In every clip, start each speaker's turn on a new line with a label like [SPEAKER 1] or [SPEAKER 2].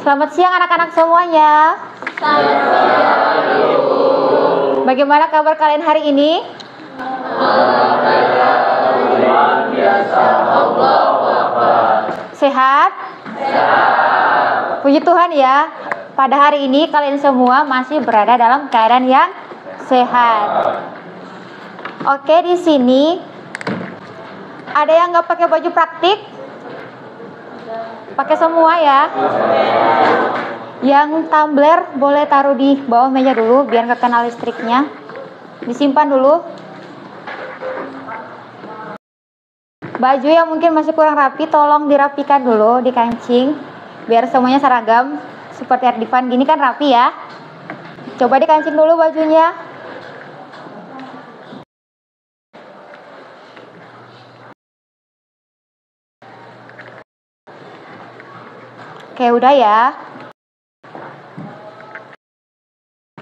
[SPEAKER 1] Selamat siang anak-anak semuanya.
[SPEAKER 2] Selamat siang.
[SPEAKER 1] Bagaimana kabar kalian hari ini?
[SPEAKER 2] Luar biasa. Allahu Akbar.
[SPEAKER 1] Sehat?
[SPEAKER 2] Sehat.
[SPEAKER 1] Puji Tuhan ya. Pada hari ini kalian semua masih berada dalam keadaan yang sehat. Oke, di sini ada yang nggak pakai baju praktik? Pakai semua ya. Yang tumbler boleh taruh di bawah meja dulu biar nggak kena listriknya. Disimpan dulu. Baju yang mungkin masih kurang rapi tolong dirapikan dulu di kancing biar semuanya seragam. Seperti Ardivan gini kan rapi ya. Coba dikancing dulu bajunya. Oke, udah ya.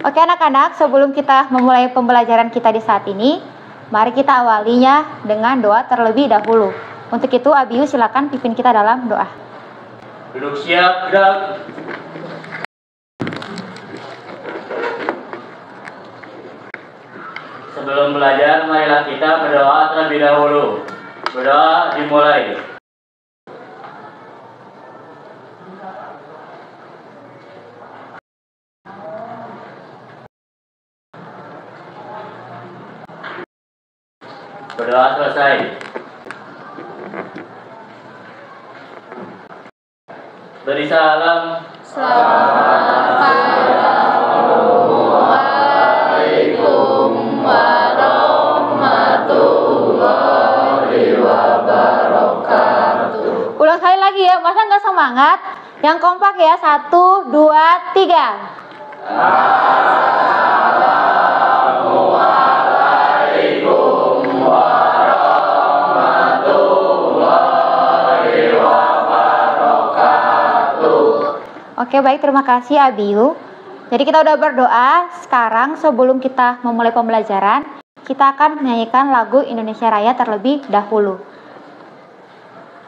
[SPEAKER 1] Oke anak-anak, sebelum kita memulai pembelajaran kita di saat ini, mari kita awalinya dengan doa terlebih dahulu. Untuk itu, Abiyu silakan pimpin kita dalam doa.
[SPEAKER 2] Duduk siap, gerak. Sebelum belajar, marilah kita berdoa terlebih dahulu. Berdoa dimulai. Berdoa selesai. Beri salam. Assalamualaikum warahmatullahi wabarakatuh.
[SPEAKER 1] Ulang sekali lagi ya, masa nggak semangat? Yang kompak ya, 1, 2, 3.
[SPEAKER 2] Assalamualaikum warahmatullahi wabarakatuh.
[SPEAKER 1] Oke, baik, terima kasih Abiyu. Jadi kita udah berdoa. Sekarang sebelum kita memulai pembelajaran, kita akan menyanyikan lagu Indonesia Raya terlebih dahulu.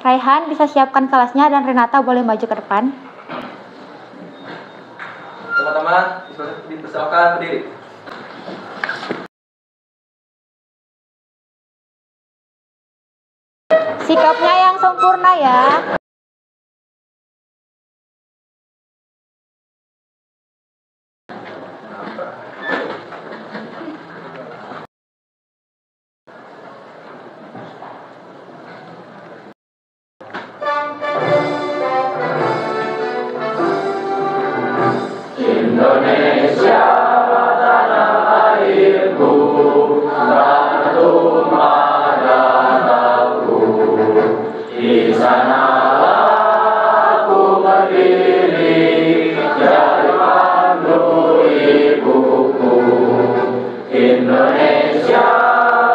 [SPEAKER 1] Raihan bisa siapkan kelasnya dan Renata boleh maju ke depan.
[SPEAKER 3] Teman-teman, dipersilakan berdiri.
[SPEAKER 1] Sikapnya yang sempurna ya.
[SPEAKER 2] Indonesia tanah airku, tanah tumpah darahku. Di sanalah aku berdiri, jadi pandu ibuku. Indonesia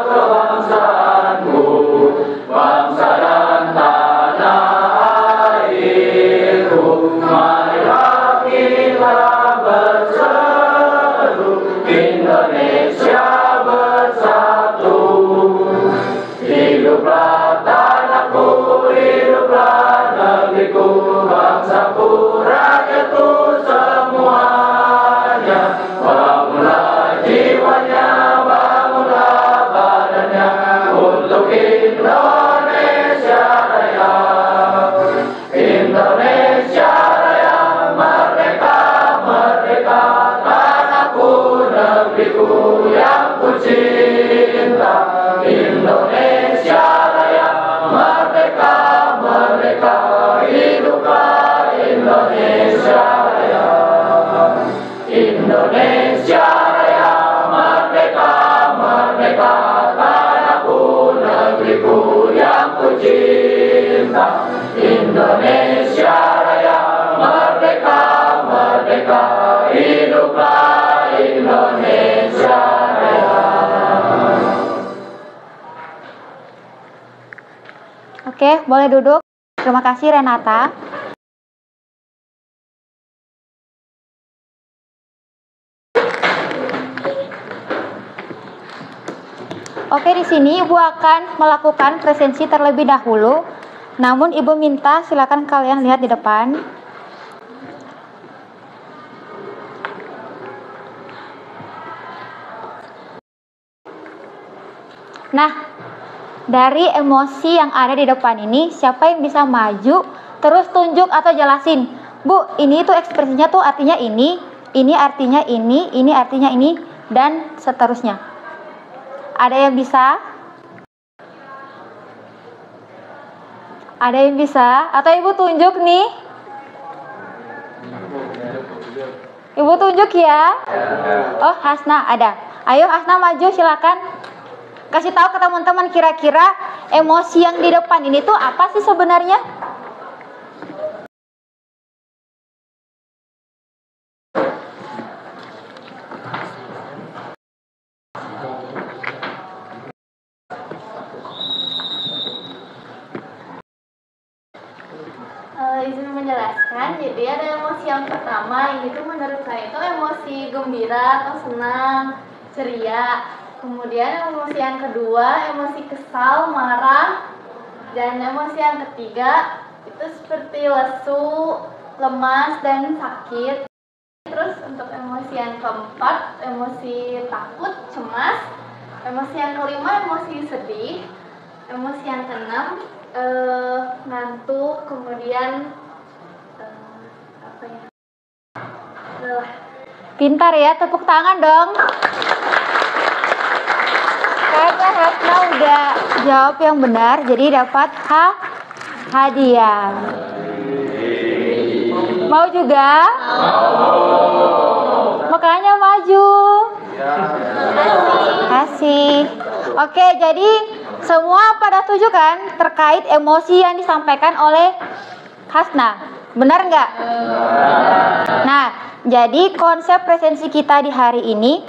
[SPEAKER 2] kebangsaanku, bangsa dan tanah airku. Marilah kita bersatu, Indonesia bersatu. Hiduplah tanahku, hiduplah negeriku, bangsaku, rakyatku semuanya. Bangunlah jiwanya, bangunlah badannya untuk Indonesia Raya. Indonesia Raya, merdeka, merdeka, tanahku, negeriku yang ku cinta. Indonesia Raya, merdeka, merdeka, hiduplah Indonesia Raya. Indonesia Raya, merdeka, merdeka, tanahku, negeriku yang ku cinta. Indonesia Raya, merdeka, merdeka, hiduplah Indonesia Raya.
[SPEAKER 1] Oke, boleh duduk. Terima kasih Renata. Oke, di sini Ibu akan melakukan presensi terlebih dahulu. Namun Ibu minta silakan kalian lihat di depan. Nah, dari emosi yang ada di depan ini, siapa yang bisa maju terus tunjuk atau jelasin, Bu, ini tuh ekspresinya tuh artinya ini artinya ini artinya ini, dan seterusnya. Ada yang bisa? Ada yang bisa? Atau Ibu tunjuk nih? Ibu tunjuk ya? Oh, Hasna ada. Ayo Hasna maju, silakan. Kasih tahu ke teman-teman kira-kira emosi yang di depan ini tuh apa sih sebenarnya?
[SPEAKER 4] Izin menjelaskan, jadi ada emosi yang pertama, ini tuh menurut saya itu emosi gembira atau senang, ceria. Kemudian emosi yang kedua, emosi kesal, marah. Dan emosi yang ketiga, itu seperti lesu, lemas, dan sakit. Terus untuk emosi yang keempat, emosi takut, cemas. Emosi yang kelima, emosi sedih. Emosi yang keenam, ngantuk, kemudian apa ya? Lelah.
[SPEAKER 1] Pintar ya, tepuk tangan dong. Kayaknya Hasna udah jawab yang benar, jadi dapat hadiah. Mau juga? Makanya maju. Kasih. Oke, jadi semua pada setuju kan terkait emosi yang disampaikan oleh Hasna? Benar nggak? Nah, jadi konsep presensi kita di hari ini,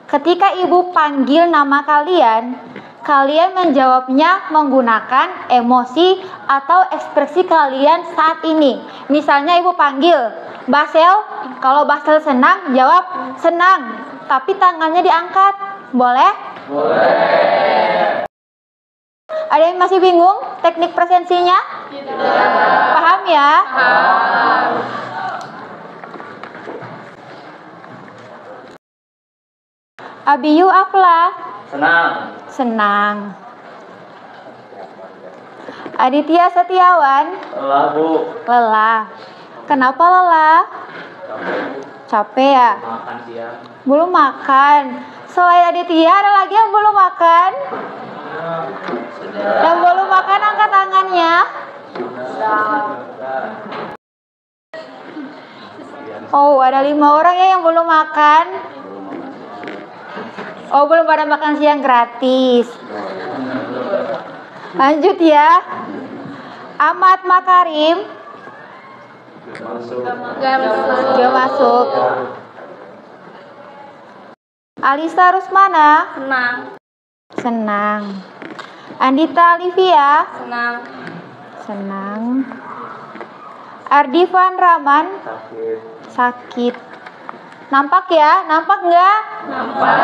[SPEAKER 1] ketika Ibu panggil nama kalian, kalian menjawabnya menggunakan emosi atau ekspresi kalian saat ini. Misalnya Ibu panggil Basel, kalau Basel senang, jawab senang, tapi tangannya diangkat. Boleh? Boleh. Ada yang masih bingung teknik presensinya? Tidak. Paham ya? Paham. Abiyu Afla?
[SPEAKER 2] Senang.
[SPEAKER 1] Senang. Aditya Setiawan?
[SPEAKER 2] Lelah, Bu.
[SPEAKER 1] Lelah. Kenapa lelah? Capek ya?
[SPEAKER 2] Makan siang.
[SPEAKER 1] Belum makan. Selain Aditya ada lagi yang belum makan? Yang belum makan angkat tangannya. Oh, ada 5 orang ya yang belum makan. Oh, belum pada makan siang gratis. Lanjut ya. Ahmad Makarim. Gak masuk. Alisa Rusmana.
[SPEAKER 4] Senang.
[SPEAKER 1] Senang. Andita Olivia.
[SPEAKER 4] Senang.
[SPEAKER 1] Senang. Ardivan Rahman. Sakit. Nampak ya? Nampak nggak? Nampak.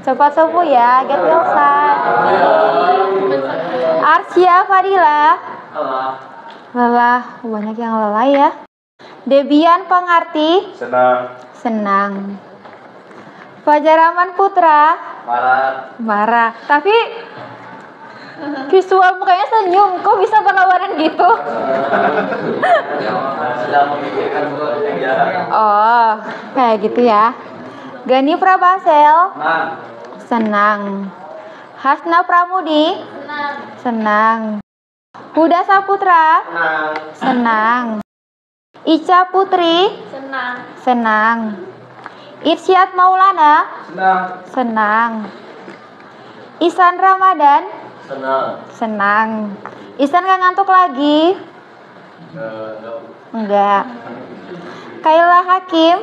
[SPEAKER 1] Cepat sembuh ya, get well soon. Arsya Fadila. Lelah, banyak yang lelah ya. Debian Pengarti.
[SPEAKER 3] Senang.
[SPEAKER 1] Senang. Fajaraman Putra. Marah. Tapi visual mukanya senyum, kok bisa berlawanan gitu? Oh, kayak gitu ya. Gani Prabasel. Senang. Hasna Pramudi. Senang. Huda Saputra. Senang. Ica Putri. Senang. Irsyad Maulana. Senang. Isan Ramadan. Senang. Isan gak ngantuk lagi? Enggak. Kaila Hakim.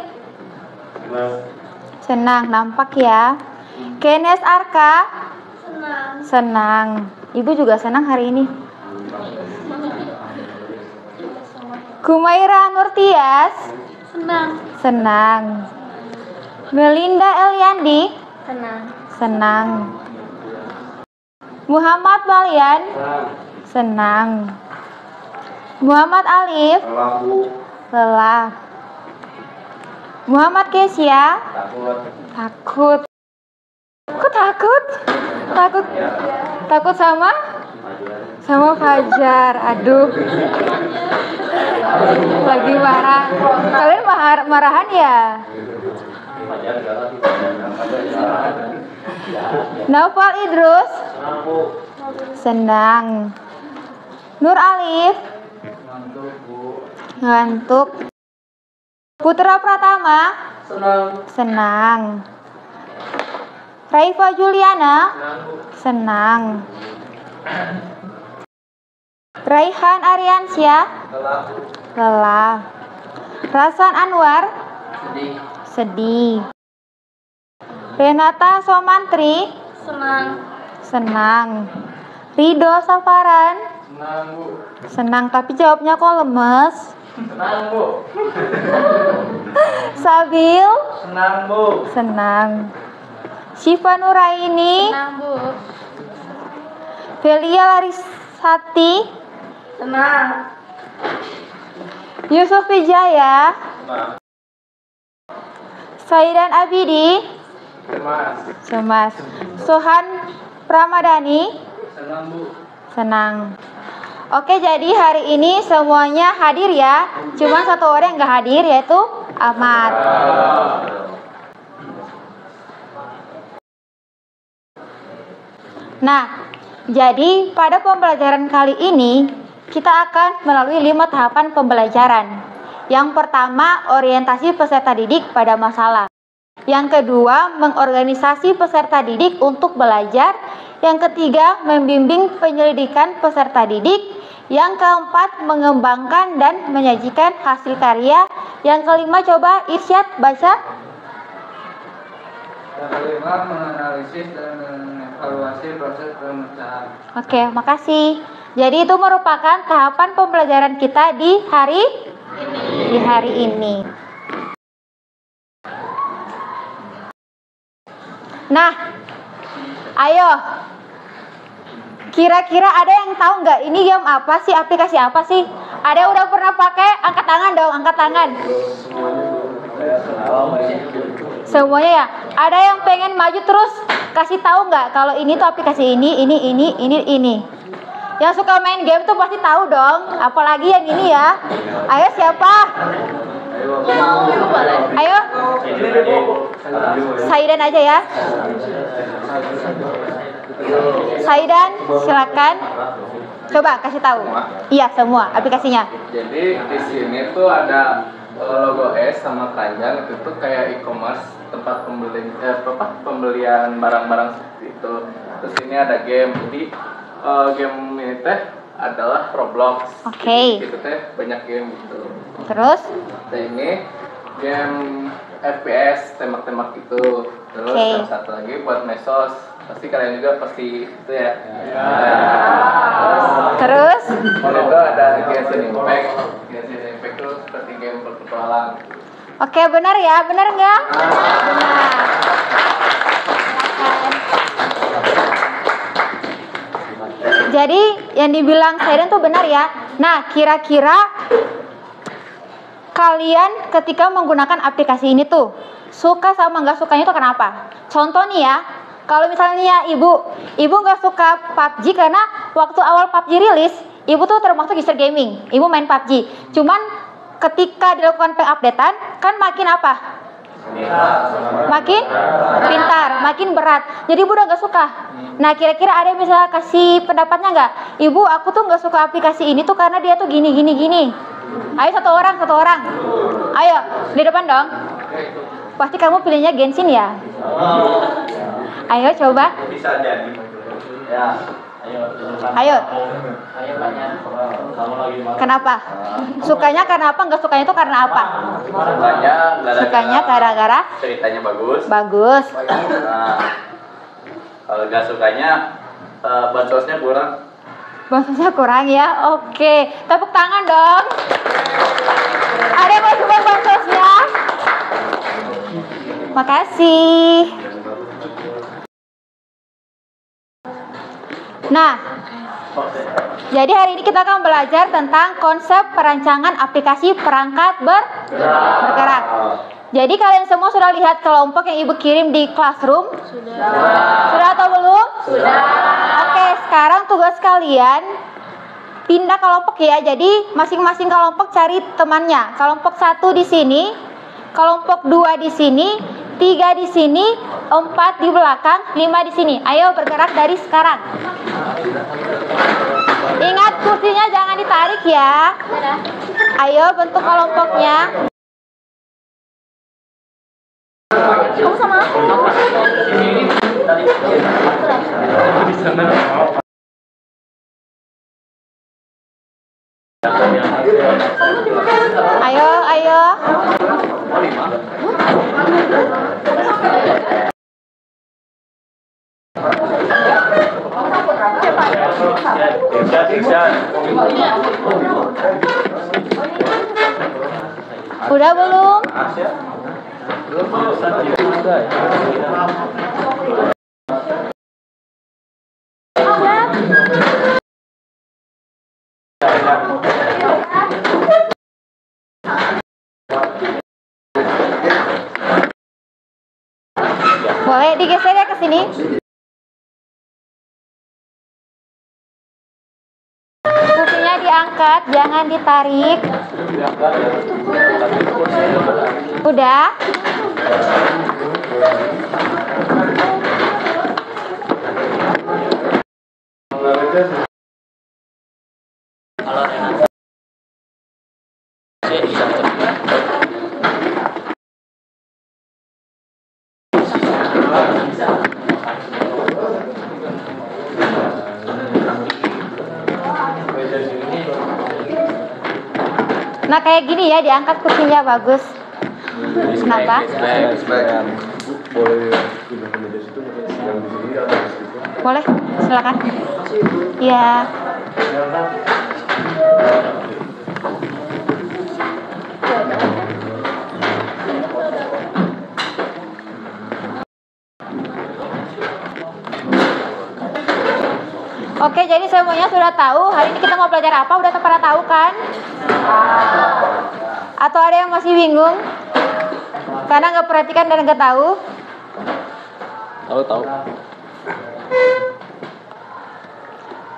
[SPEAKER 1] Senang, nampak ya. Kenes Arka. Senang. Ibu juga senang hari ini. Kumaira Nurtias. Senang. Melinda Eliandi. Senang. Muhammad Walian. Senang. Muhammad Alif. Lelah. Muhammad Kesia.
[SPEAKER 2] Takut.
[SPEAKER 1] Takut. Kok takut? Takut sama Fajar. Aduh. Lagi marah. Kalian marahan ya? Naufal Idrus. Senang. Nur Alif. Ngantuk. Putra Pratama. Senang. Raifa Juliana. Senang. Raihan Ariansyah. Lelah. Rasan Anwar. Sedih. Renata Somantri. Senang. Rido Safaran. Senang, tapi jawabnya kok lemes.
[SPEAKER 3] Senang, Bu.
[SPEAKER 1] Sabil.
[SPEAKER 3] Senang, Bu.
[SPEAKER 1] Senang. Syifa Nuraini.
[SPEAKER 4] Senang, Bu.
[SPEAKER 1] Velia Larisati.
[SPEAKER 4] Senang.
[SPEAKER 1] Yusuf Wijaya. Saidan Abidi. Cemas. Sohan Pramadani.
[SPEAKER 3] Senang, Bu.
[SPEAKER 1] Senang. Oke, jadi hari ini semuanya hadir ya. Cuma satu orang yang nggak hadir, yaitu Ahmad. Nah, jadi pada pembelajaran kali ini kita akan melalui 5 tahapan pembelajaran. Yang pertama, orientasi peserta didik pada masalah. Yang kedua, mengorganisasi peserta didik untuk belajar. Yang ketiga, membimbing penyelidikan peserta didik. Yang keempat, mengembangkan dan menyajikan hasil karya. Yang kelima, coba Irsyad baca.
[SPEAKER 3] Yang kelima, menganalisis dan mengevaluasi proses pemecahan.
[SPEAKER 1] Oke, makasih. Jadi itu merupakan tahapan pembelajaran kita di hari ini. Nah, ayo. Kira-kira ada yang tahu nggak ini game apa sih, aplikasi apa sih? Ada yang udah pernah pakai? Angkat tangan dong, angkat tangan. Semuanya ya. Ada yang pengen maju terus kasih tahu nggak kalau ini tuh aplikasi ini. Yang suka main game tuh pasti tahu dong. Apalagi yang ini ya. Ayo siapa? Ayo. Saidan aja ya. Saidan, silakan. Coba kasih tahu. Iya, semua aplikasinya.
[SPEAKER 3] Jadi di sini tuh ada logo S sama keranjang, itu tuh kayak e-commerce, tempat pembelian barang-barang seperti itu. Terus ini ada game. Jadi game ini teh adalah Roblox.
[SPEAKER 1] Oke.
[SPEAKER 3] Itu teh banyak game gitu.
[SPEAKER 1] Terus?
[SPEAKER 3] Nah, ini game FPS tembak-tembak gitu. Terus yang satu lagi buat mesos. Pasti kalian juga pasti itu ya.
[SPEAKER 1] Terus?
[SPEAKER 3] Kalau itu ada Genshin Impact. Genshin Impact itu seperti game berpetualang.
[SPEAKER 1] Oke, benar ya? Benar nggak? Benar. Jadi yang dibilang Saidan tuh benar ya. Nah, kira-kira kalian ketika menggunakan aplikasi ini tuh suka sama nggak sukanya tuh kenapa? Contoh nih ya, kalau misalnya ibu nggak suka PUBG karena waktu awal PUBG rilis, ibu tuh termasuk user gaming, ibu main PUBG. Cuman ketika dilakukan pengupdatean, kan makin apa? Makin pintar, makin berat. Jadi ibu udah nggak suka. Nah, kira-kira ada yang bisa kasih pendapatnya nggak? Ibu, aku tuh nggak suka aplikasi ini tuh karena dia tuh gini. Ayo satu orang. Ayo di depan dong. Pasti kamu pilihnya Genshin ya. Ayo coba.
[SPEAKER 2] Bisa jadi. Ya.
[SPEAKER 1] Ayo.
[SPEAKER 2] Kamu lagi mana?
[SPEAKER 1] Kenapa? Sukanya karena apa? Nggak sukanya itu karena apa? Sukanya gara-gara
[SPEAKER 2] ceritanya bagus.
[SPEAKER 1] Bagus.
[SPEAKER 2] Nah, kalau nggak sukanya bansosnya kurang.
[SPEAKER 1] Bansosnya kurang ya. Oke, tepuk tangan dong. Ada yang mau coba bansosnya? Makasih. Nah, jadi hari ini kita akan belajar tentang konsep perancangan aplikasi perangkat bergerak. Jadi kalian semua sudah lihat kelompok yang Ibu kirim di classroom? Sudah atau belum? Sudah. Oke, sekarang tugas kalian pindah kelompok ya. Jadi masing-masing kelompok cari temannya. Kelompok 1 di sini, kelompok 2 di sini, 3 di sini, 4 di belakang, 5 di sini. Ayo bergerak dari sekarang. Ingat kursinya jangan ditarik ya. Ayo bentuk kelompoknya. Kamu sama aku? Ayo, ayo. Udah belum? Boleh digeser ya ke sini. Kursinya diangkat, jangan ditarik. Udah? Nah kayak gini ya, diangkat kursinya bagus. Kenapa? Boleh, silakan. Iya. Oke, jadi semuanya sudah tahu hari ini kita mau belajar apa? Udah pada tahu kan? Atau ada yang masih bingung? Karena nggak perhatikan dan nggak tahu?
[SPEAKER 3] Tahu.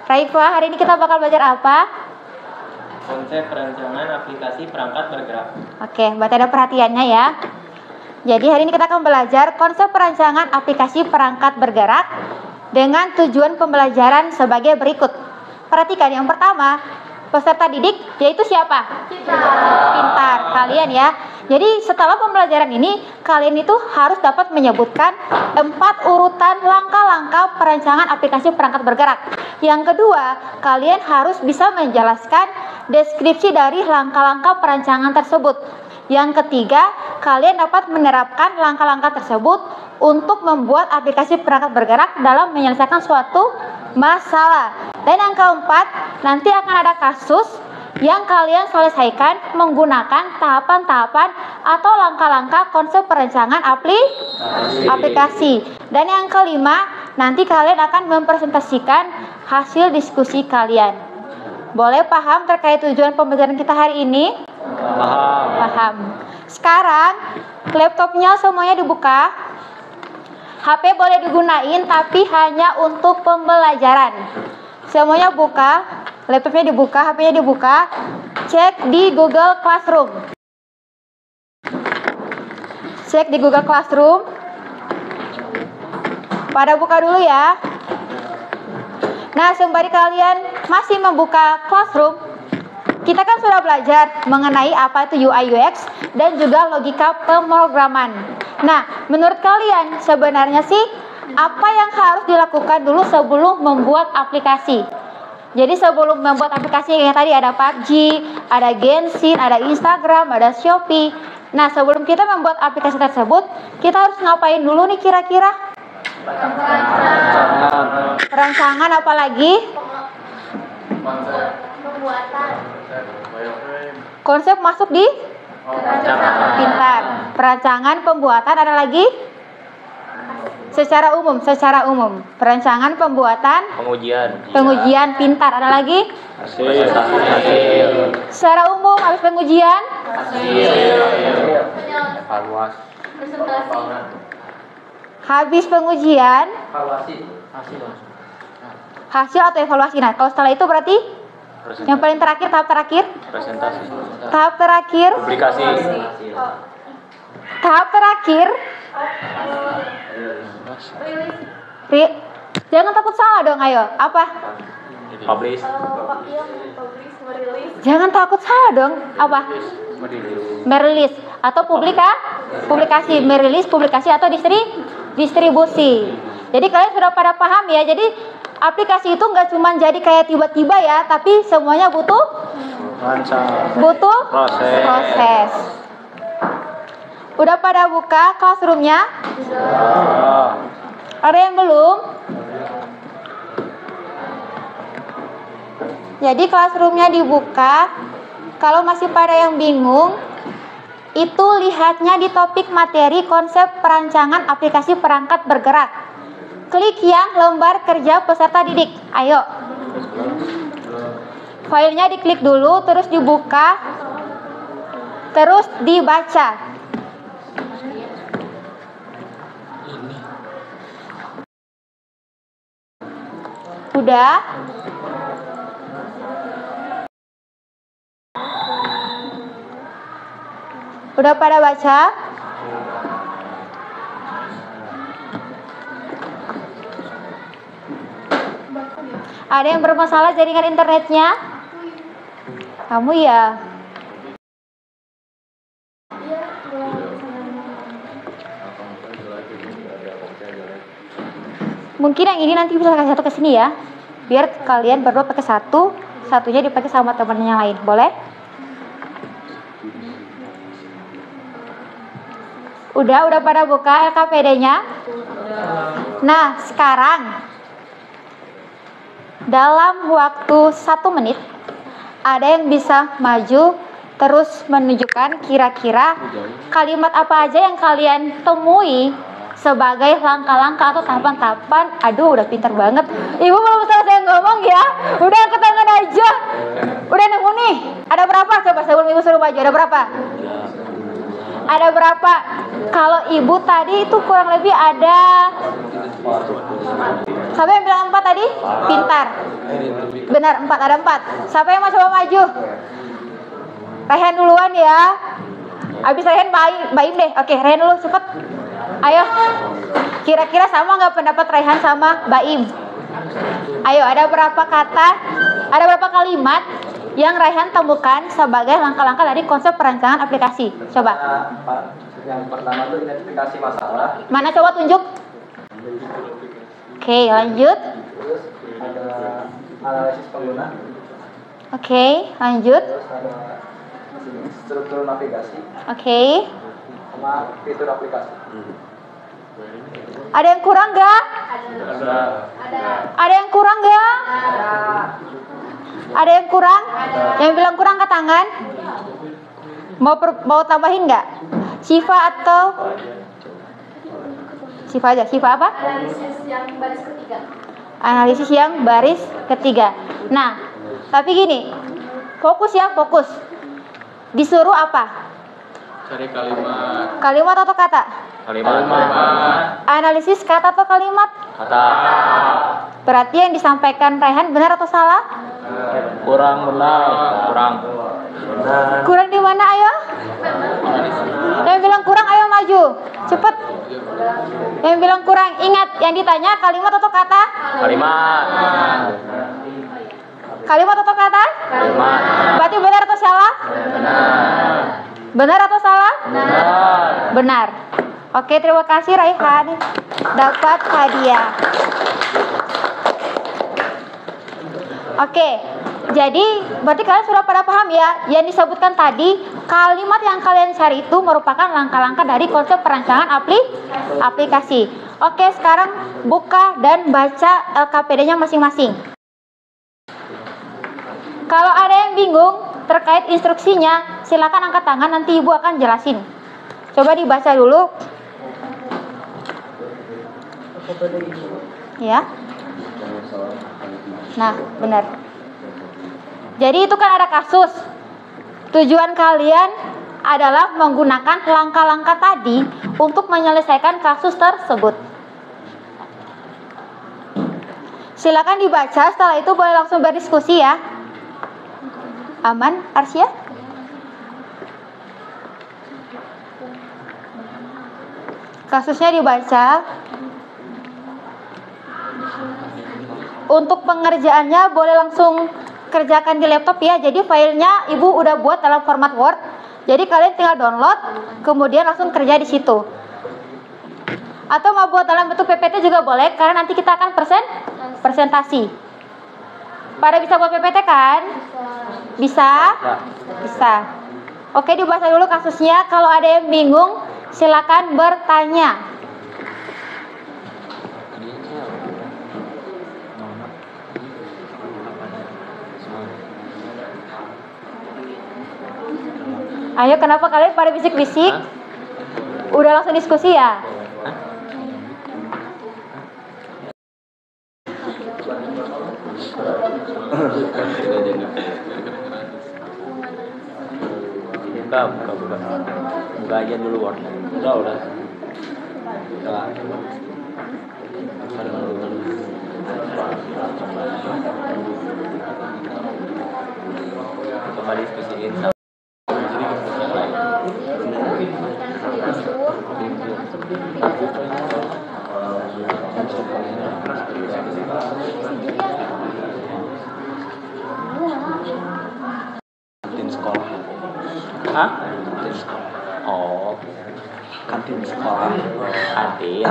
[SPEAKER 1] Raifa, hari ini kita bakal belajar apa?
[SPEAKER 5] Konsep perancangan aplikasi perangkat bergerak.
[SPEAKER 1] Oke, berarti ada perhatiannya ya. Jadi hari ini kita akan belajar konsep perancangan aplikasi perangkat bergerak dengan tujuan pembelajaran sebagai berikut. Perhatikan yang pertama, peserta didik yaitu siapa?
[SPEAKER 4] Kita.
[SPEAKER 1] Pintar, kalian ya. Jadi setelah pembelajaran ini kalian itu harus dapat menyebutkan 4 urutan langkah-langkah perancangan aplikasi perangkat bergerak. Yang kedua, kalian harus bisa menjelaskan deskripsi dari langkah-langkah perancangan tersebut. Yang ketiga, kalian dapat menerapkan langkah-langkah tersebut untuk membuat aplikasi perangkat bergerak dalam menyelesaikan suatu masalah. Dan yang keempat, nanti akan ada kasus yang kalian selesaikan menggunakan tahapan-tahapan atau langkah-langkah konsep perancangan aplikasi. Dan yang kelima, nanti kalian akan mempresentasikan hasil diskusi kalian. Boleh paham terkait tujuan pembelajaran kita hari ini? Paham. Sekarang laptopnya semuanya dibuka. HP boleh digunain tapi hanya untuk pembelajaran. Semuanya buka, laptopnya dibuka, HP-nya dibuka. Cek di Google Classroom. Cek di Google Classroom. Pada buka dulu ya. Nah, sembari kalian masih membuka Classroom, kita kan sudah belajar mengenai apa itu UI UX dan juga logika pemrograman. Nah, menurut kalian sebenarnya sih apa yang harus dilakukan dulu sebelum membuat aplikasi? Jadi sebelum membuat aplikasi yang tadi ada PUBG, ada Genshin, ada Instagram, ada Shopee. Nah, sebelum kita membuat aplikasi tersebut, kita harus ngapain dulu nih kira-kira? Perancangan apa lagi?
[SPEAKER 4] Pembuatan.
[SPEAKER 1] Konsep masuk di? Pintar. Perancangan, pembuatan, ada lagi? Secara umum. Perancangan, pembuatan, pengujian, pintar, ada lagi? Secara umum habis pengujian?
[SPEAKER 3] Evaluasi.
[SPEAKER 4] Presentasi.
[SPEAKER 1] Habis pengujian,
[SPEAKER 5] Evaluasi.
[SPEAKER 1] hasil atau evaluasi. Nah, kalau setelah itu berarti yang paling terakhir, tahap terakhir,
[SPEAKER 3] Presentasi.
[SPEAKER 1] tahap terakhir,
[SPEAKER 3] Publikasi.
[SPEAKER 1] tahap terakhir.
[SPEAKER 4] Rilis.
[SPEAKER 1] Jangan takut salah dong, ayo. Apa?
[SPEAKER 3] Publish.
[SPEAKER 4] Publish, merilis.
[SPEAKER 1] Jangan takut salah dong. Apa? Merilis atau publikasi, merilis, publikasi atau distribusi. Jadi kalian sudah pada paham ya. Jadi aplikasi itu nggak cuma jadi kayak tiba-tiba ya, tapi semuanya butuh proses. Udah pada buka classroom-nya? Ada yang belum? Jadi classroom-nya dibuka. Kalau masih pada yang bingung, itu lihatnya di topik materi konsep perancangan aplikasi perangkat bergerak. Klik yang lembar kerja peserta didik. Ayo. Filenya diklik dulu, terus dibuka, terus dibaca. Udah? Udah pada baca? Ada yang bermasalah jaringan internetnya? Kamu ya? Mungkin yang ini nanti bisa kasih satu ke sini ya. Biar kalian berdua pakai satu, satunya dipakai sama temannya yang lain. Boleh? Udah pada buka LKPD-nya? Nah, sekarang dalam waktu 1 menit ada yang bisa maju terus menunjukkan kira-kira kalimat apa aja yang kalian temui sebagai langkah-langkah atau tahapan-tahapan. Aduh, udah pinter banget. Ibu belum selesai ngomong ya. Udah angkat tangan aja. Udah nemu nih. Ada berapa? Coba sebelum ibu suruh maju. Ada berapa? Ada berapa? Kalau ibu tadi itu kurang lebih ada. Siapa yang bilang 4 tadi? Pintar. Benar, 4. Ada 4. Siapa yang mau coba maju? Rehan duluan ya. Abis Rehan Baim deh. Oke, Rehan dulu cepet. Ayo. Kira-kira sama nggak pendapat Rehan sama Baim? Ayo, ada berapa kata? Ada berapa kalimat yang Rehan temukan sebagai langkah-langkah dari konsep perancangan aplikasi? Coba.
[SPEAKER 5] Yang pertama itu identifikasi masalah.
[SPEAKER 1] Mana coba tunjuk? Oke, lanjut.
[SPEAKER 5] Terus ada analisis pengguna.
[SPEAKER 1] Oke, lanjut.
[SPEAKER 5] Terus ada struktur navigasi
[SPEAKER 1] Oke.
[SPEAKER 5] sama fitur aplikasi.
[SPEAKER 1] Ada yang kurang nggak? Ada yang kurang nggak? Ada yang kurang? Yang bilang kurang angkat tangan. Mau tambahin nggak? Siva atau Siva aja. Siva apa?
[SPEAKER 4] Analisis yang baris ketiga.
[SPEAKER 1] Analisis yang baris ketiga. Nah, tapi gini, fokus ya, fokus. Disuruh apa?
[SPEAKER 3] Cari kalimat.
[SPEAKER 1] Kalimat atau kata?
[SPEAKER 3] Kalimat.
[SPEAKER 1] Analisis kata atau kalimat?
[SPEAKER 3] Kata.
[SPEAKER 1] Berarti yang disampaikan Rehan benar atau salah?
[SPEAKER 3] Kurang benar. Kurang.
[SPEAKER 1] Kurang di mana, ayo? Yang bilang kurang, ayo maju. Cepet. Yang bilang kurang, ingat yang ditanya kalimat atau kata?
[SPEAKER 3] Kalimat.
[SPEAKER 1] Kalimat atau kata?
[SPEAKER 3] Kalimat.
[SPEAKER 1] Berarti benar atau salah?
[SPEAKER 3] Benar.
[SPEAKER 1] Benar atau salah?
[SPEAKER 3] Benar.
[SPEAKER 1] Benar. Oke, terima kasih Raihan. Dapat hadiah. Oke, jadi berarti kalian sudah pada paham ya. Yang disebutkan tadi, kalimat yang kalian cari itu merupakan langkah-langkah dari konsep perancangan aplikasi. Oke, sekarang buka dan baca LKPD-nya masing-masing. Kalau ada yang bingung terkait instruksinya, silakan angkat tangan, nanti ibu akan jelasin. Coba dibaca dulu. Ya. Nah, benar. Jadi itu kan ada kasus. Tujuan kalian adalah menggunakan langkah-langkah tadi untuk menyelesaikan kasus tersebut. Silakan dibaca, setelah itu boleh langsung berdiskusi ya. Aman, Arsya? Kasusnya dibaca. Untuk pengerjaannya boleh langsung kerjakan di laptop ya. Jadi filenya Ibu udah buat dalam format Word. Jadi kalian tinggal download, kemudian langsung kerja di situ. Atau mau buat dalam bentuk PPT juga boleh, karena nanti kita akan presentasi. Pada bisa buat PPT kan? Bisa? Bisa. Oke, dibaca dulu kasusnya. Kalau ada yang bingung, silakan bertanya. Ayo, kenapa kalian pada bisik-bisik? Udah langsung diskusi ya?
[SPEAKER 2] Buka aja dulu Word. Udah. Coba diskusiin sama kantin sekolah. Hah? Kantin sekolah. Oh, kantin sekolah. Kantin.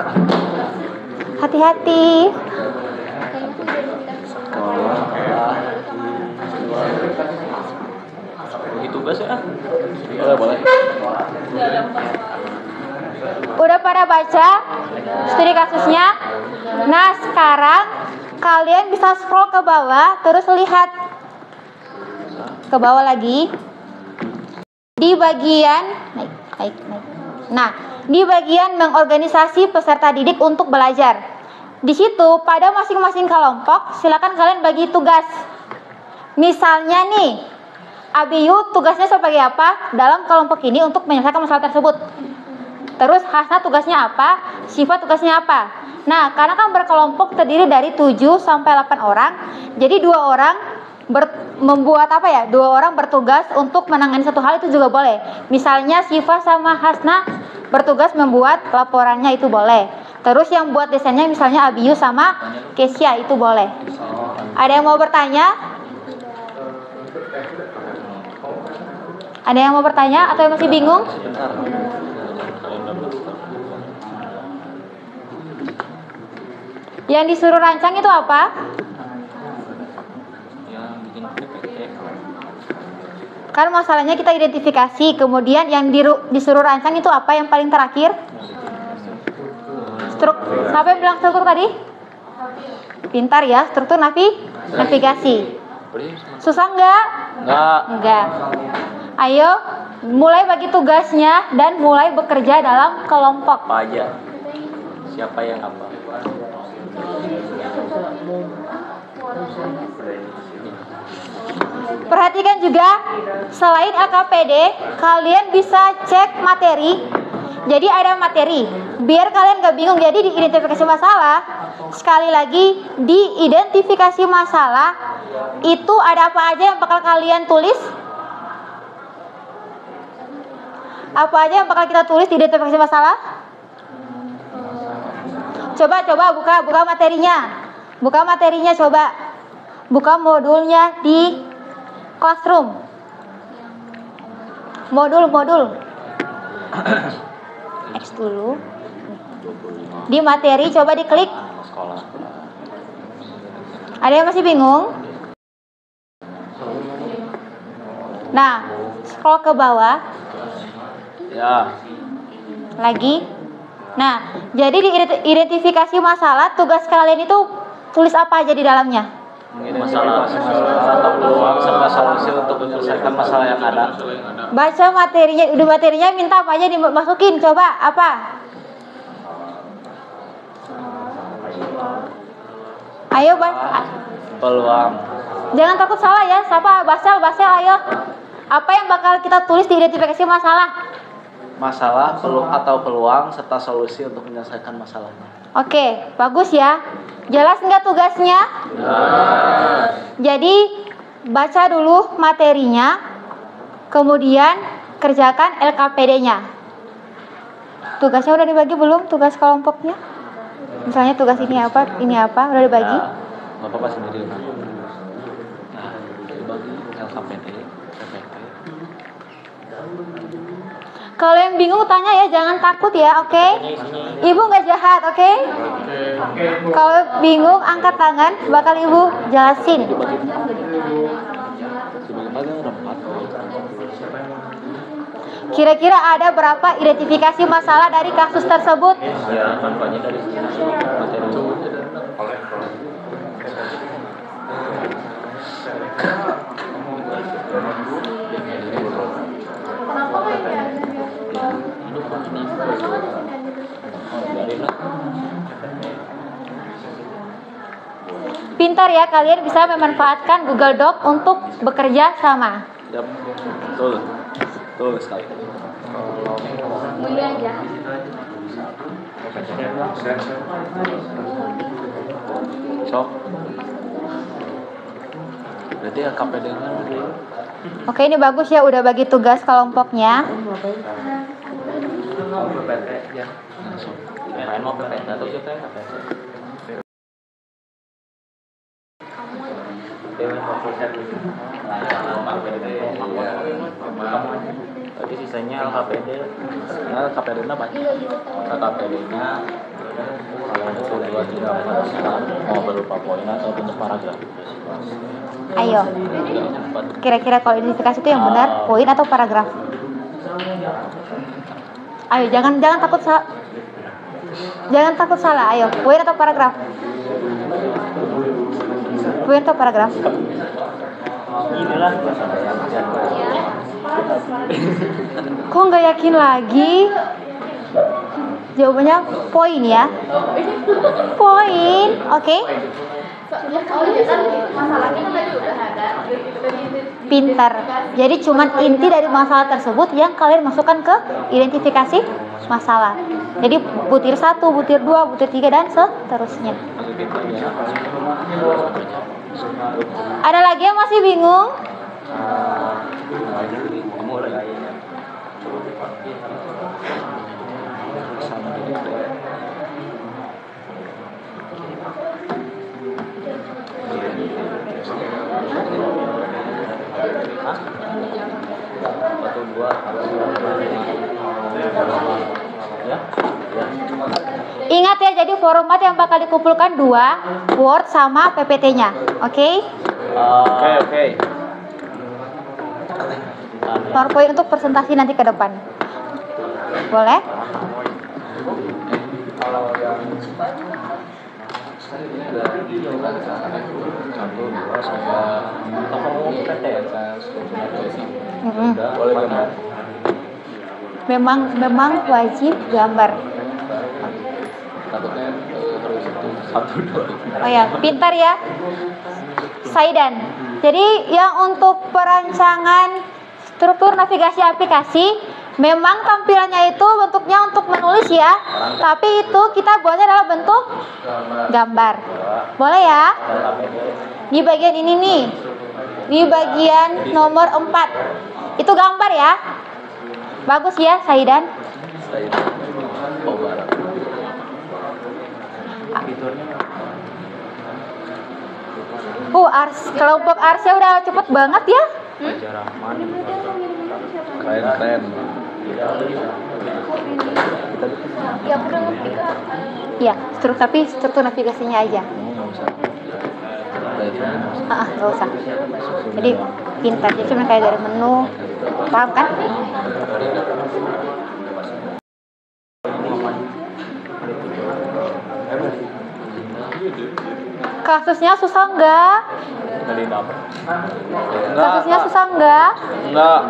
[SPEAKER 1] Hati-hati.
[SPEAKER 2] Sekolah. Bagi tugas ya? Boleh.
[SPEAKER 1] Udah pada baca studi kasusnya? Nah, sekarang kalian bisa scroll ke bawah, terus lihat ke bawah lagi. Di bagian naik. Nah, di bagian mengorganisasi peserta didik untuk belajar. Di situ pada masing-masing kelompok silakan kalian bagi tugas. Misalnya nih, Abiyu tugasnya sebagai apa dalam kelompok ini untuk menyelesaikan masalah tersebut. Terus Hasna tugasnya apa, Syifa tugasnya apa. Nah, karena kan berkelompok terdiri dari 7 sampai 8 orang, jadi 2 orang membuat apa ya? 2 orang bertugas untuk menangani satu hal, itu juga boleh. Misalnya Syifa sama Hasna bertugas membuat laporannya, itu boleh. Terus yang buat desainnya misalnya Abiyu sama Kesia, itu boleh. Ada yang mau bertanya? Ada yang mau bertanya atau yang masih bingung? Yang disuruh rancang itu apa? Kan masalahnya kita identifikasi, kemudian yang disuruh rancang itu apa yang paling terakhir? Siapa yang bilang struktur tadi? Pintar ya, struktur navigasi. Susah enggak? Enggak. Ayo, mulai bagi tugasnya dan mulai bekerja dalam kelompok.
[SPEAKER 2] Apa aja? Siapa yang apa?
[SPEAKER 1] Perhatikan juga, selain LKPD, kalian bisa cek materi. Jadi ada materi, biar kalian gak bingung. Jadi di identifikasi masalah, sekali lagi di identifikasi masalah itu ada apa aja yang bakal kalian tulis? Apa aja yang bakal kita tulis di identifikasi masalah? Coba buka materinya. Buka materinya, coba. Buka modulnya di Classroom. Modul. X dulu. Di materi coba diklik. Ada yang masih bingung? Nah, scroll ke bawah.
[SPEAKER 2] Ya.
[SPEAKER 1] Lagi. Nah, jadi di identifikasi masalah, tugas kalian itu tulis apa aja di dalamnya?
[SPEAKER 2] Masalah atau peluang serta solusi untuk menyelesaikan masalah yang ada.
[SPEAKER 1] Baca materinya, udah materinya minta apa aja dimasukin, coba apa? Ayo baca.
[SPEAKER 2] Peluang.
[SPEAKER 1] Jangan takut salah ya, siapa? Basel, ayo. Apa yang bakal kita tulis di identifikasi masalah?
[SPEAKER 3] Masalah atau peluang serta solusi untuk menyelesaikan masalahnya.
[SPEAKER 1] Oke, bagus ya. Jelas nggak tugasnya? Jadi baca dulu materinya, kemudian kerjakan LKPD-nya. Tugasnya udah dibagi belum? Tugas kelompoknya? Misalnya tugas ini apa, udah dibagi?
[SPEAKER 3] Nggak apa-apa sendiri. Nah, dibagi LKPD, PPT.
[SPEAKER 1] Kalau yang bingung tanya ya, jangan takut ya, oke? Ibu nggak jahat, oke? Kalau bingung angkat tangan, bakal ibu jelasin. Kira-kira ada berapa identifikasi masalah dari kasus tersebut?
[SPEAKER 4] Kenapa nggak ini ada?
[SPEAKER 1] Pintar ya, kalian bisa memanfaatkan Google Doc untuk bekerja sama.
[SPEAKER 3] Yap, betul sekali.
[SPEAKER 4] Mulai aja.
[SPEAKER 3] Sok. Berarti LKPD-nya.
[SPEAKER 1] Oke, ini bagus ya, udah bagi tugas kelompoknya.
[SPEAKER 2] PPT ya. Main mau PPT atau kita PPT? Jadi sisanya LKPD.
[SPEAKER 3] Nah, LKPD-nya apa?
[SPEAKER 2] LKPD-nya kalau itu 2, 3, 4 mau berupa poin atau bentuk paragraf.
[SPEAKER 1] Ayo, kira-kira kalau identifikasi itu yang benar, poin atau paragraf? Ayo, jangan takut jangan takut salah. Ayo, poin atau paragraf? Poin atau paragraf?
[SPEAKER 2] Inilah
[SPEAKER 1] Kok nggak yakin lagi? Jawabannya poin ya. Poin, oke.
[SPEAKER 4] Oh iya kan masalahnya kan tadi udah ada.
[SPEAKER 1] Pintar. Jadi cuman inti dari masalah tersebut yang kalian masukkan ke identifikasi masalah. Jadi butir 1, butir 2, butir 3 dan seterusnya. Ada lagi yang masih bingung? Ingat ya, jadi format yang bakal dikumpulkan 2, Word sama PPT-nya. Oke?
[SPEAKER 3] Oke.
[SPEAKER 1] PowerPoint untuk presentasi nanti ke depan. Boleh? Memang wajib gambar. Oh ya, pintar ya, Saidan. Jadi yang untuk perancangan struktur navigasi aplikasi, memang tampilannya itu bentuknya untuk menulis ya, tapi itu kita buatnya dalam bentuk gambar. Boleh ya? Di bagian ini nih, di bagian nomor 4, itu gambar ya. Bagus ya, Saidan. Kelompok Arsya udah cepet banget ya.
[SPEAKER 3] Keren.
[SPEAKER 1] Ya, tapi struktur navigasinya aja. Nggak usah. Jadi pintar, jadi cuma kayak dari menu, paham kan? Kasusnya susah nggak? Kasusnya susah nggak?
[SPEAKER 3] Enggak.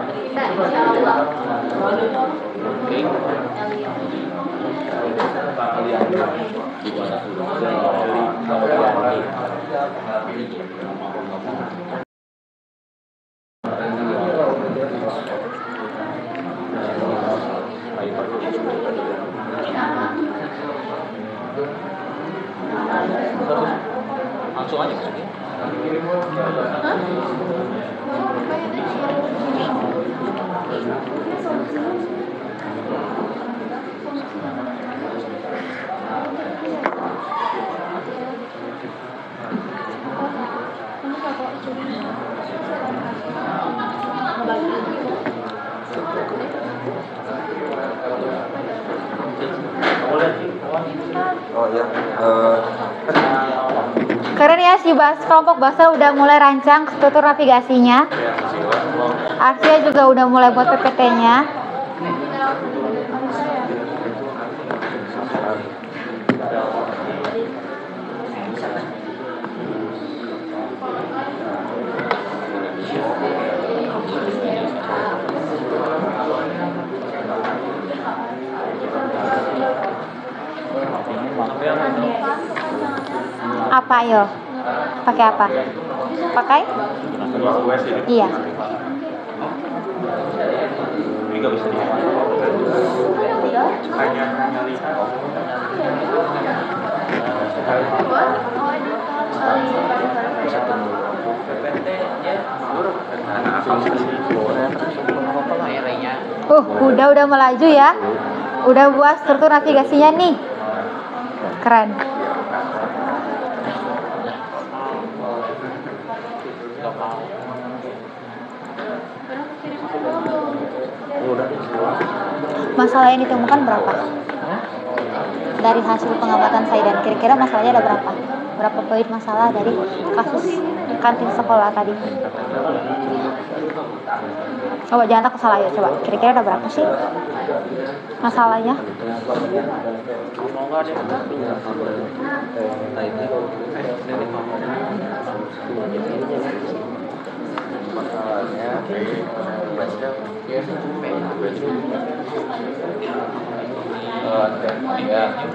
[SPEAKER 2] Langsung aja masukin.
[SPEAKER 5] Oh ya.
[SPEAKER 1] Keren ya, si kelompok bahasa udah mulai rancang struktur navigasinya. Arsia juga udah mulai buat PPT-nya. Apa ayo? Pakai apa? Pakai? Iya.
[SPEAKER 2] Juga bisa
[SPEAKER 1] udah melaju ya. Udah buat struktur navigasinya nih. Keren. Masalah yang ditemukan berapa? Dari hasil pengamatan saya, dan kira-kira masalahnya ada berapa? Berapa poin masalah dari kasus kantin sekolah tadi? Coba jangan takut salah ya, coba. Kira-kira ada berapa sih masalahnya?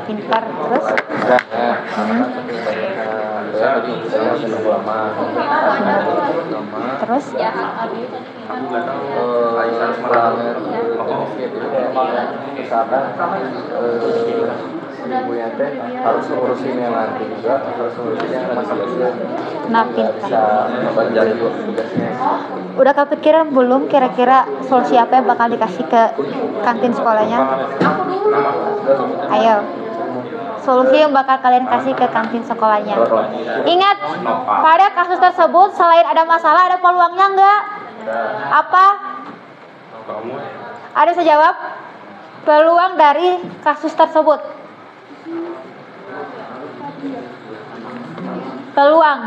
[SPEAKER 1] Pintar terus. Terus
[SPEAKER 3] ibunya teh harus ngurusin yang nanti juga, harus ngurusin yang masih juga.
[SPEAKER 1] Nah, pintar.
[SPEAKER 3] Bisa ngebanjari tugasnya.
[SPEAKER 1] Udah kepikiran belum kira-kira solusi apa yang bakal dikasih ke kantin sekolahnya? Ayo. Solusi yang bakal kalian kasih ke kantin sekolahnya. Ingat, pada kasus tersebut selain ada masalah, ada peluangnya enggak? Apa? Ada bisa jawab? Peluang dari kasus tersebut. Peluang.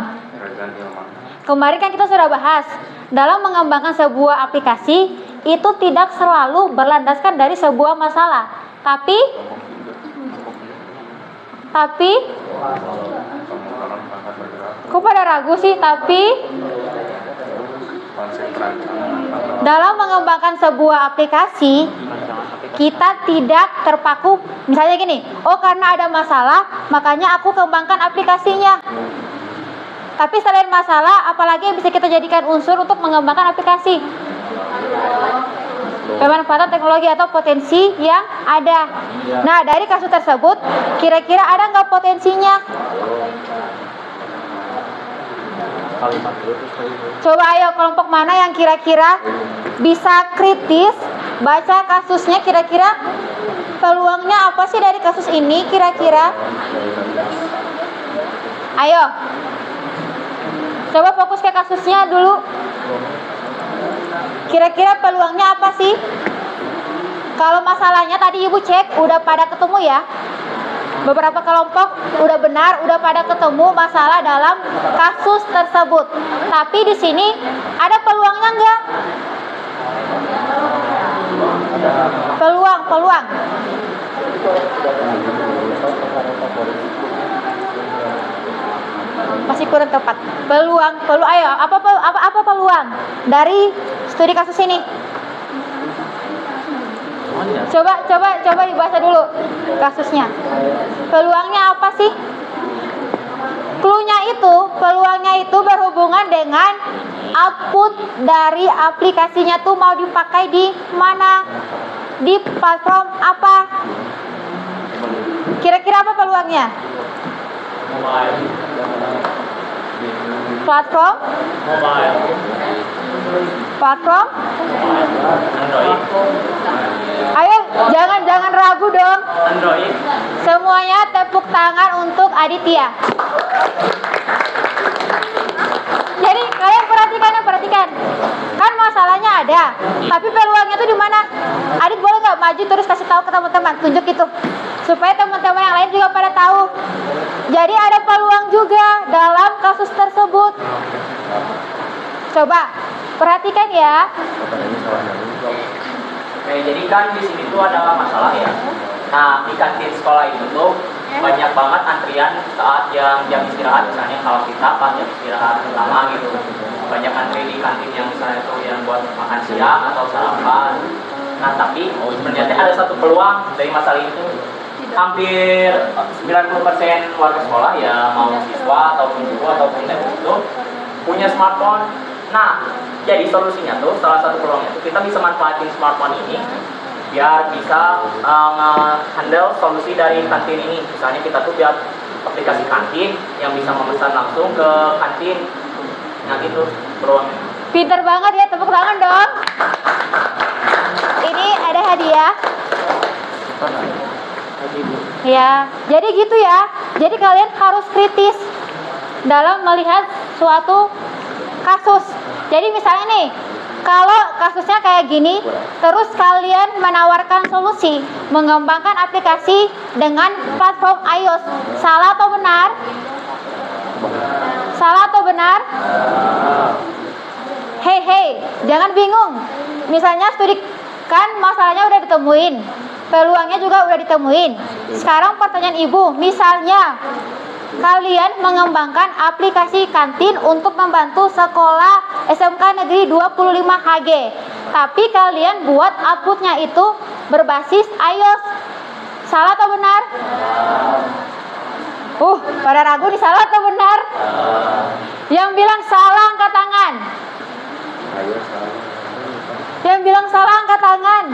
[SPEAKER 1] Kemarin kan kita sudah bahas, dalam mengembangkan sebuah aplikasi itu tidak selalu berlandaskan dari sebuah masalah, tapi kok pada ragu sih? Tapi dalam mengembangkan sebuah aplikasi kita tidak terpaku, misalnya gini, oh karena ada masalah makanya aku kembangkan aplikasinya. Tapi selain masalah, apalagi yang bisa kita jadikan unsur untuk mengembangkan aplikasi? Pemanfaatan teknologi atau potensi yang ada. Nah, dari kasus tersebut, kira-kira ada nggak potensinya? Coba ayo, kelompok mana yang kira-kira bisa kritis baca kasusnya, kira-kira peluangnya apa sih dari kasus ini kira-kira? Ayo, coba fokus ke kasusnya dulu. Kira-kira peluangnya apa sih? Kalau masalahnya tadi ibu cek udah pada ketemu ya. Beberapa kelompok udah benar, udah pada ketemu masalah dalam kasus tersebut. Tapi di sini ada peluangnya enggak? Peluang. Masih kurang tepat. Peluang. Ayo, apa peluang dari studi kasus ini? Coba dibaca dulu kasusnya. Peluangnya apa sih? Peluangnya itu berhubungan dengan output dari aplikasinya tuh mau dipakai di mana. di platform apa? Kira-kira apa peluangnya? Platform? Platform? Ayo, jangan ragu dong.
[SPEAKER 5] Android.
[SPEAKER 1] Semuanya tepuk tangan untuk Aditya. Jadi kalian perhatikan. Kan masalahnya ada, tapi peluangnya tuh di mana? Adit boleh nggak maju terus kasih tahu ke teman-teman, tunjuk itu, supaya teman-teman yang lain juga pada tahu. Jadi ada peluang juga dalam kasus tersebut. Coba perhatikan ya.
[SPEAKER 5] Oke, jadi kan di sini tuh ada masalah ya. Nah, di kantin sekolah itu tuh banyak banget antrian saat jam istirahat. Misalnya kalau kita pas jam istirahat pertama gitu, banyak antri di kantin yang misalnya tuh yang buat makan siang atau sarapan. Nah, tapi sebenarnya ada satu peluang dari masalah itu. Hampir 90% warga sekolah ya, mau siswa ataupun guru ataupun itu punya smartphone. Nah, jadi solusinya tuh salah satu peluangnya tuh kita bisa manfaatin smartphone ini biar bisa handle solusi dari kantin ini. Misalnya kita tuh biar aplikasi kantin yang bisa memesan langsung ke kantin. Nah gitu peluangnya.
[SPEAKER 1] Pinter banget ya, tepuk tangan dong. Ini ada hadiah. Ya, jadi gitu ya. Jadi kalian harus kritis dalam melihat suatu kasus. Jadi misalnya nih, kalau kasusnya kayak gini, terus kalian menawarkan solusi, mengembangkan aplikasi dengan platform iOS, salah atau benar? Salah atau benar? Hei, jangan bingung. Misalnya studi kan masalahnya udah ditemuin, peluangnya juga udah ditemuin. Sekarang pertanyaan ibu, misalnya kalian mengembangkan aplikasi kantin untuk membantu sekolah SMK Negeri 25 HG, tapi kalian buat outputnya itu berbasis iOS, salah atau benar? Pada ragu nih, salah atau benar? Yang bilang salah angkat tangan. Yang bilang salah angkat tangan.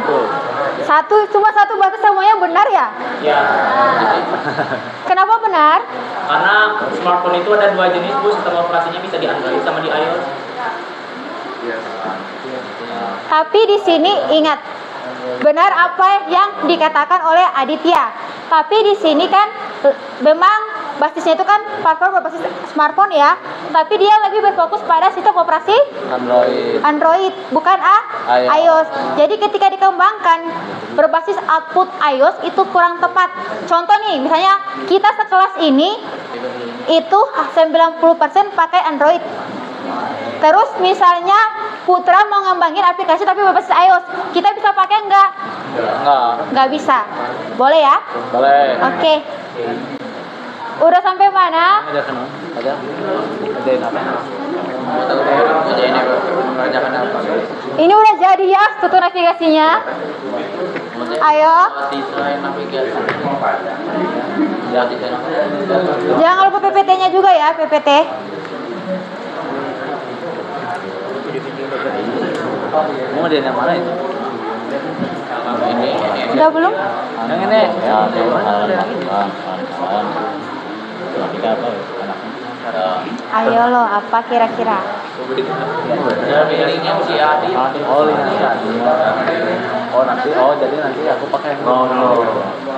[SPEAKER 1] Cuma satu berarti semuanya benar ya?
[SPEAKER 5] Ya.
[SPEAKER 1] Kenapa benar?
[SPEAKER 5] Karena smartphone itu ada dua jenis, Bu. Sistem operasinya bisa di Android sama di iOS.
[SPEAKER 1] Tapi di sini ingat, benar apa yang dikatakan oleh Aditya. Tapi di sini kan memang basisnya itu kan platform berbasis smartphone ya, tapi dia lebih berfokus pada sistem operasi Android bukan iOS. Jadi ketika dikembangkan berbasis output iOS itu kurang tepat. Contoh nih, misalnya kita sekelas ini itu 90% pakai Android. Terus misalnya Putra mau ngembangin aplikasi tapi berbasis iOS, kita bisa pakai enggak? Enggak bisa. Boleh ya?
[SPEAKER 2] Boleh.
[SPEAKER 1] Oke. Udah sampai mana? Ini udah jadi ya tutur navigasinya. Ayo. Jangan lupa PPT-nya juga ya, PPT.
[SPEAKER 2] Mau dia yang mana itu? Ini.
[SPEAKER 1] Udah belum?
[SPEAKER 2] Yang ini. Ya, apa
[SPEAKER 1] Ayo lo, apa kira-kira?
[SPEAKER 5] Linknya mesti ada.
[SPEAKER 2] Jadi nanti aku pakai.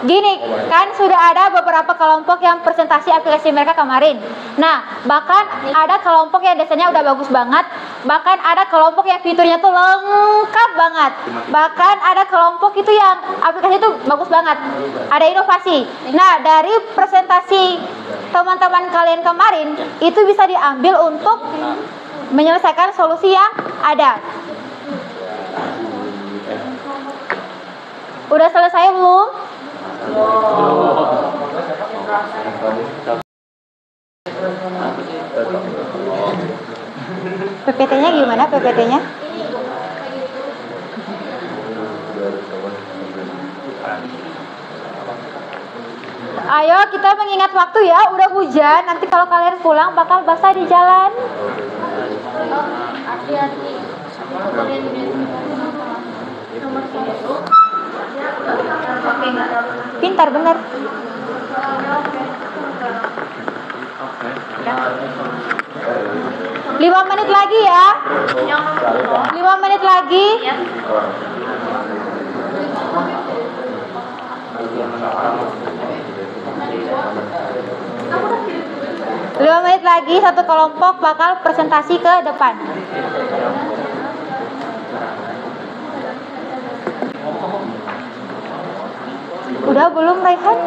[SPEAKER 1] Gini, kan sudah ada beberapa kelompok yang presentasi aplikasi mereka kemarin. Nah, bahkan ada kelompok yang desainnya udah bagus banget. Bahkan ada kelompok yang fiturnya tuh lengkap banget. Bahkan ada kelompok itu yang aplikasi itu bagus banget. Ada inovasi. Nah, dari presentasi teman-teman kalian kemarin, itu bisa diambil untuk menyelesaikan solusi yang ada. Udah selesai belum? PPT-nya gimana PPT-nya? Ayo kita mengingat waktu ya, udah hujan. Nanti kalau kalian pulang bakal basah di jalan.
[SPEAKER 4] Hati-hati. Nomor 1.
[SPEAKER 1] Pintar bener. 5 menit lagi ya. 5 menit lagi. 5 menit lagi satu kelompok bakal presentasi ke depan. Udah belum Raihan?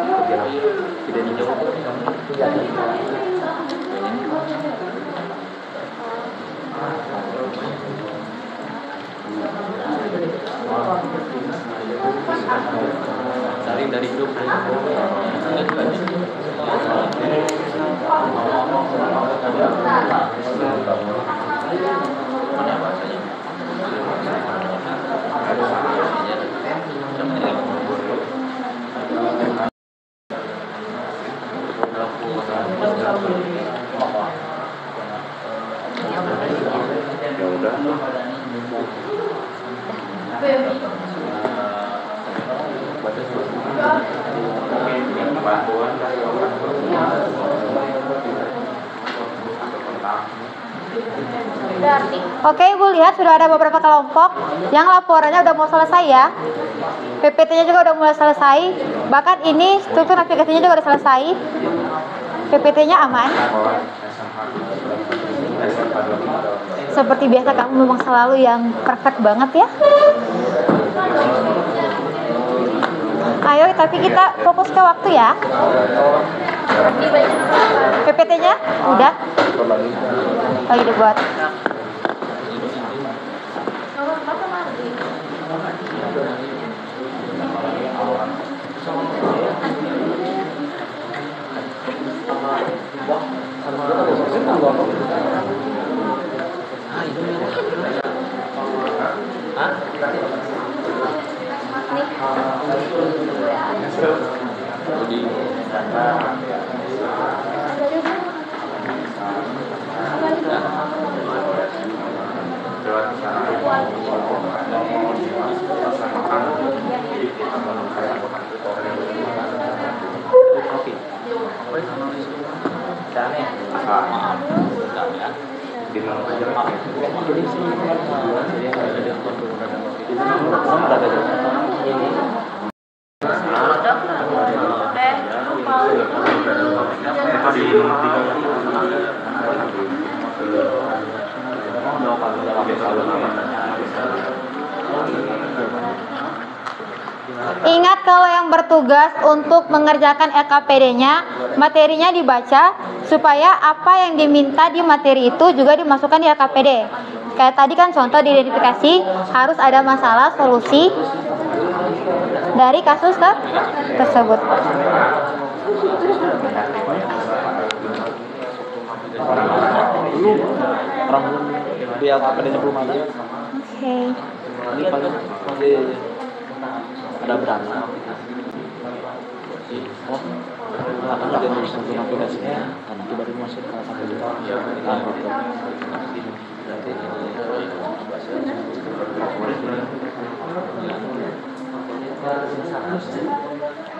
[SPEAKER 2] Saling dari grup.
[SPEAKER 1] Oke, Ibu lihat sudah ada beberapa kelompok yang laporannya udah mau selesai ya. PPT-nya juga udah mulai selesai. Bahkan ini struktur aplikasinya juga udah selesai. PPT-nya aman. Seperti biasa kamu memang selalu yang perfect banget ya. Ayo, tapi kita fokus ke waktu ya. PPT-nya udah. Lagi dibuat. Ingat kalau yang bertugas untuk mengerjakan LKPD-nya, materinya dibaca supaya apa yang diminta di materi itu juga dimasukkan di LKPD. Kayak tadi kan contoh di identifikasi harus ada masalah solusi dari kasus tersebut.
[SPEAKER 2] Orang di LKPD-nya belum ada.
[SPEAKER 1] Oke.
[SPEAKER 2] Ini paling masih ada beranak. Oh, akan ada nulis satu aplikasinya, nanti baru masuk ke LKPD.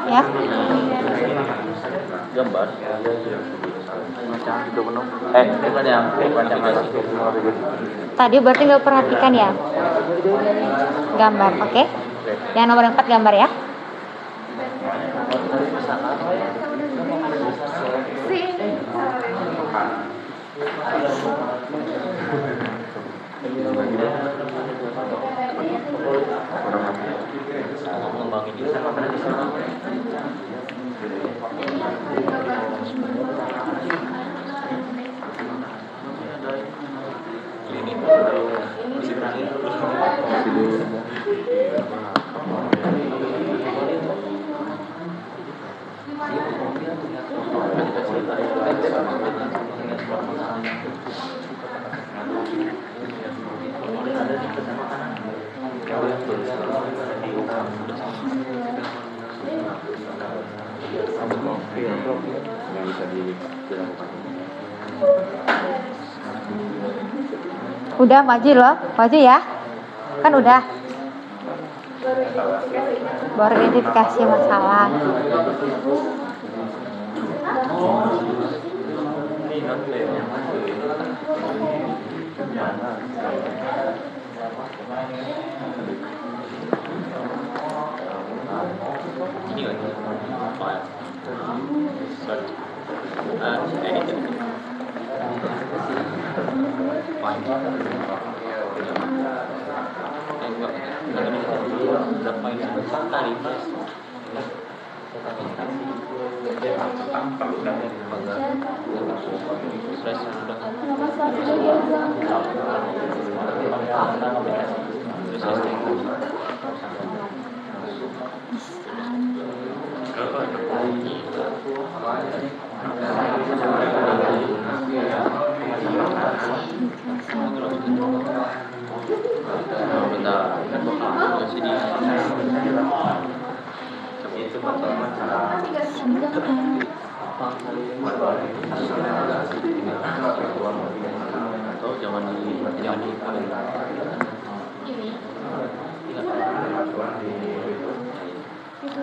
[SPEAKER 1] Ya.
[SPEAKER 2] Gambar. Macam itu penuh. Itu kan yang panjang atas.
[SPEAKER 1] Tadi berarti nggak perhatikan ya. Gambar, oke. Yang nomor 4 gambar ya. Udah maju loh, maju ya. Kan udah. Baru identifikasi masalah.
[SPEAKER 5] Ini lagi.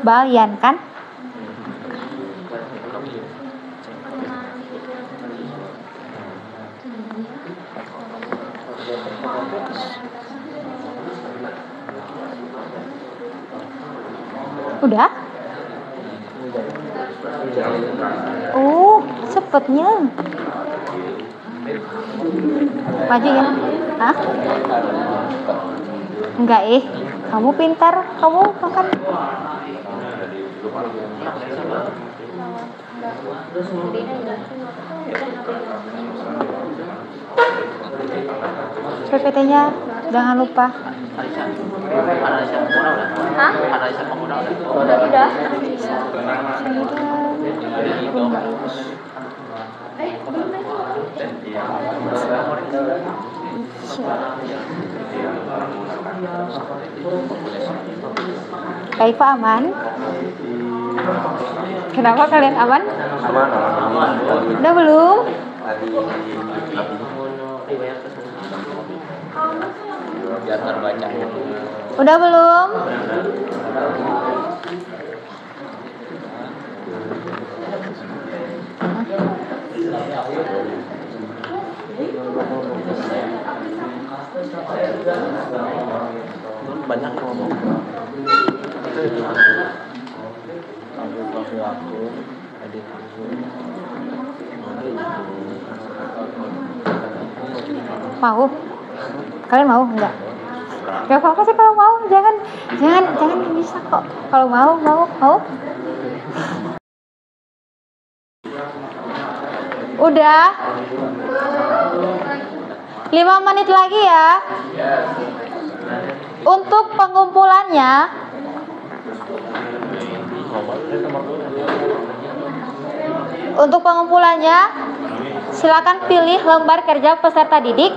[SPEAKER 1] Balian kan? Udah? Oh, cepetnya. Maju ya? Hah? Enggak kamu pintar, kamu makan. PPT-nya jangan lupa. Hah? Udah. Kaifa aman? Kenapa kalian aman?
[SPEAKER 2] Aman.
[SPEAKER 1] Udah belum?
[SPEAKER 5] Biar terbaca.
[SPEAKER 1] Udah belum?
[SPEAKER 2] Banyak ngomong.
[SPEAKER 1] Mau? Kalian mau enggak? Gak apa-apa sih kalau mau, jangan bisa kok. Kalau mau. Udah? 5 menit lagi ya. Untuk pengumpulannya silakan pilih lembar kerja peserta didik,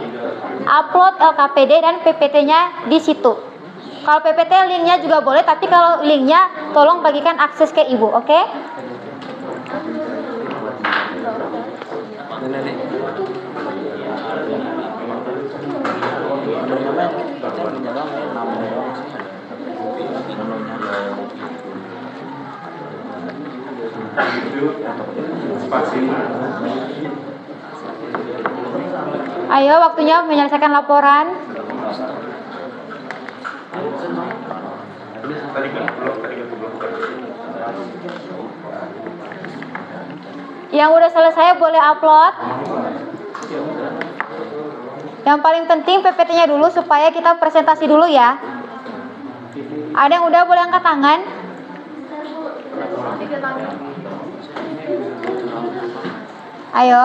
[SPEAKER 1] upload LKPD dan PPT-nya di situ. Kalau PPT linknya juga boleh, tapi kalau linknya tolong bagikan akses ke ibu, oke? Ayo, waktunya menyelesaikan laporan. Yang udah selesai boleh upload. Yang paling penting PPT-nya dulu supaya kita presentasi dulu ya. Ada yang udah boleh angkat tangan? Ayo.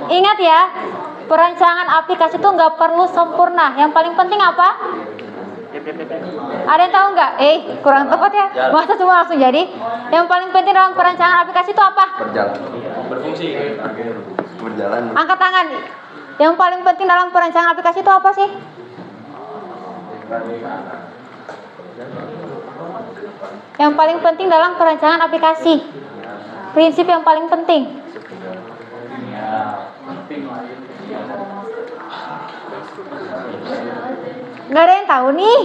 [SPEAKER 1] Ingat ya, perancangan aplikasi itu nggak perlu sempurna. Yang paling penting apa? Ada yang tahu nggak? Kurang tepat ya. Masa semua langsung jadi? Yang paling penting dalam perancangan aplikasi itu apa?
[SPEAKER 2] Berjalan.
[SPEAKER 1] Angkat tangan. Yang paling penting dalam perancangan aplikasi itu apa sih? Yang paling penting dalam perancangan aplikasi. Prinsip yang paling penting.
[SPEAKER 3] penting lain.
[SPEAKER 1] Nggak ada yang tahu nih.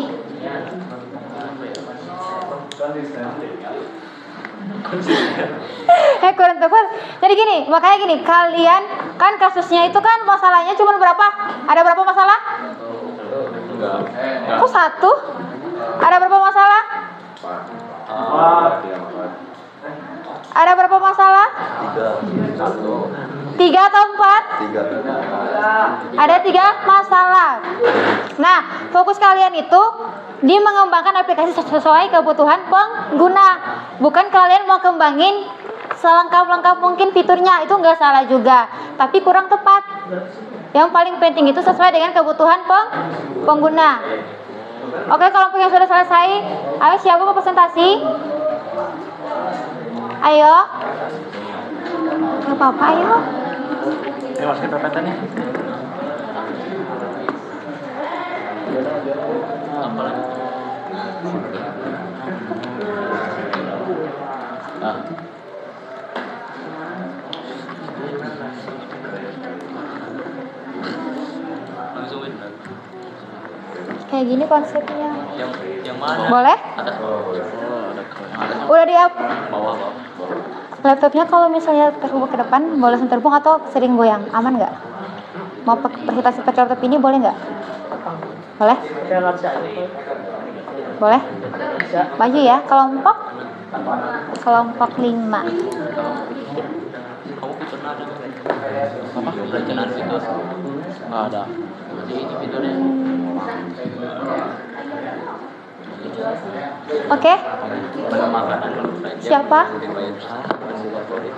[SPEAKER 1] Kurang tepat. Jadi gini, makanya gini, kalian kan kasusnya itu kan masalahnya cuma berapa? Ada berapa masalah? Kok satu? Ada berapa masalah? Ada berapa masalah? 3 atau 4? Ada 3 masalah. Nah, fokus kalian itu di mengembangkan aplikasi sesuai kebutuhan pengguna. Bukan kalian mau kembangin selengkap-lengkap mungkin fiturnya, itu nggak salah juga, tapi kurang tepat. Yang paling penting itu sesuai dengan kebutuhan pengguna. Oke, kelompok yang sudah selesai, ayo siapa mau presentasi? Ayo. Nggak apa-apa, ayo.
[SPEAKER 2] Ini masukin PPT-nya. Apa lagi? Langsung
[SPEAKER 1] Kayak gini konsepnya.
[SPEAKER 2] yang mana?
[SPEAKER 1] Boleh?
[SPEAKER 2] Atas. Oh, ada.
[SPEAKER 1] Udah di up.
[SPEAKER 2] Bawah.
[SPEAKER 1] Laptopnya kalau misalnya terhubung ke depan, boleh terbang atau sering goyang? Aman nggak? Mau presentasi pakai laptop ini boleh nggak? Boleh? Boleh? Maju ya, kelompok 5.
[SPEAKER 2] Kamu pernah ada apa? Perencanaan fitur? Nggak ada. Jadi ini fiturnya.
[SPEAKER 1] Oke.
[SPEAKER 2] Makanan.
[SPEAKER 1] Siapa?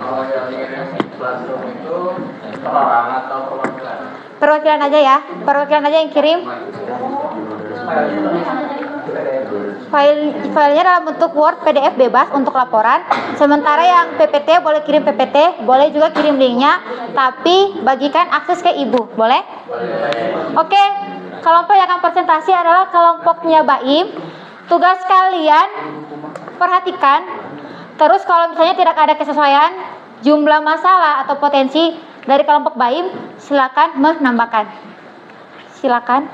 [SPEAKER 3] Kalau yang Classroom itu orang atau perwakilan?
[SPEAKER 1] Perwakilan aja ya. Perwakilan aja yang kirim. Filenya dalam bentuk Word, PDF bebas untuk laporan. Sementara yang PPT boleh kirim PPT, boleh juga kirim linknya, tapi bagikan akses ke ibu, boleh? Oke, kelompok yang akan presentasi adalah kelompoknya Baim. Tugas kalian perhatikan. Terus kalau misalnya tidak ada kesesuaian jumlah masalah atau potensi dari kelompok Baim, silakan menambahkan. Silakan.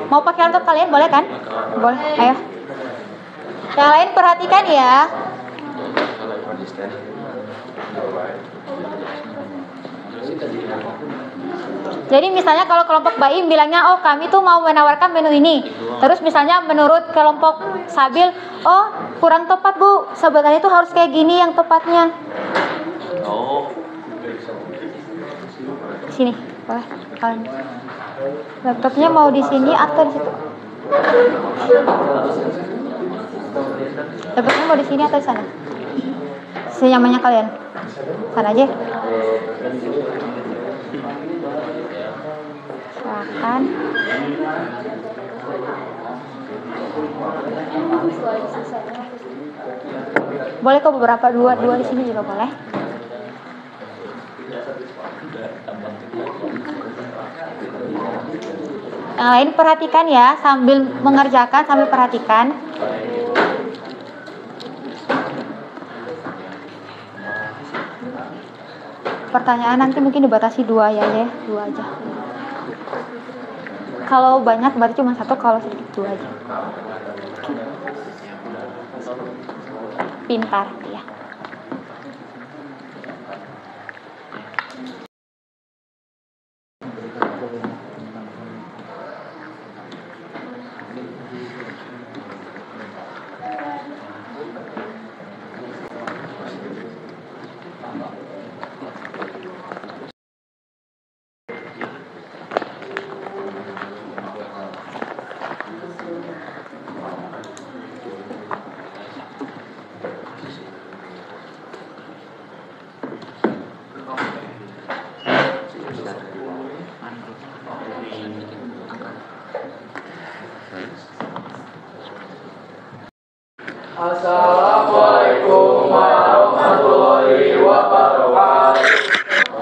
[SPEAKER 1] Mau pakai laptop kalian boleh kan? Boleh, ayo. Yang lain perhatikan ya. Jadi misalnya kalau kelompok Baim bilangnya, oh kami tuh mau menawarkan menu ini. Terus misalnya menurut kelompok Sabil, oh kurang tepat bu, sebenarnya itu harus kayak gini yang tepatnya.
[SPEAKER 2] Oh.
[SPEAKER 1] Sini, boleh. Kalian. Laptopnya mau di sini atau di situ? Laptopnya mau di sini atau di sana? Senyamannya kalian. Sana aja. Silakan. Boleh kok beberapa dua di sini juga boleh. Yang lain perhatikan ya, sambil mengerjakan sambil perhatikan. Pertanyaan nanti mungkin dibatasi 2 ya, 2 aja. Kalau banyak berarti cuma 1, kalau sedikit 2 aja. Oke. Pintar ya.
[SPEAKER 3] Assalamualaikum warahmatullahi wabarakatuh.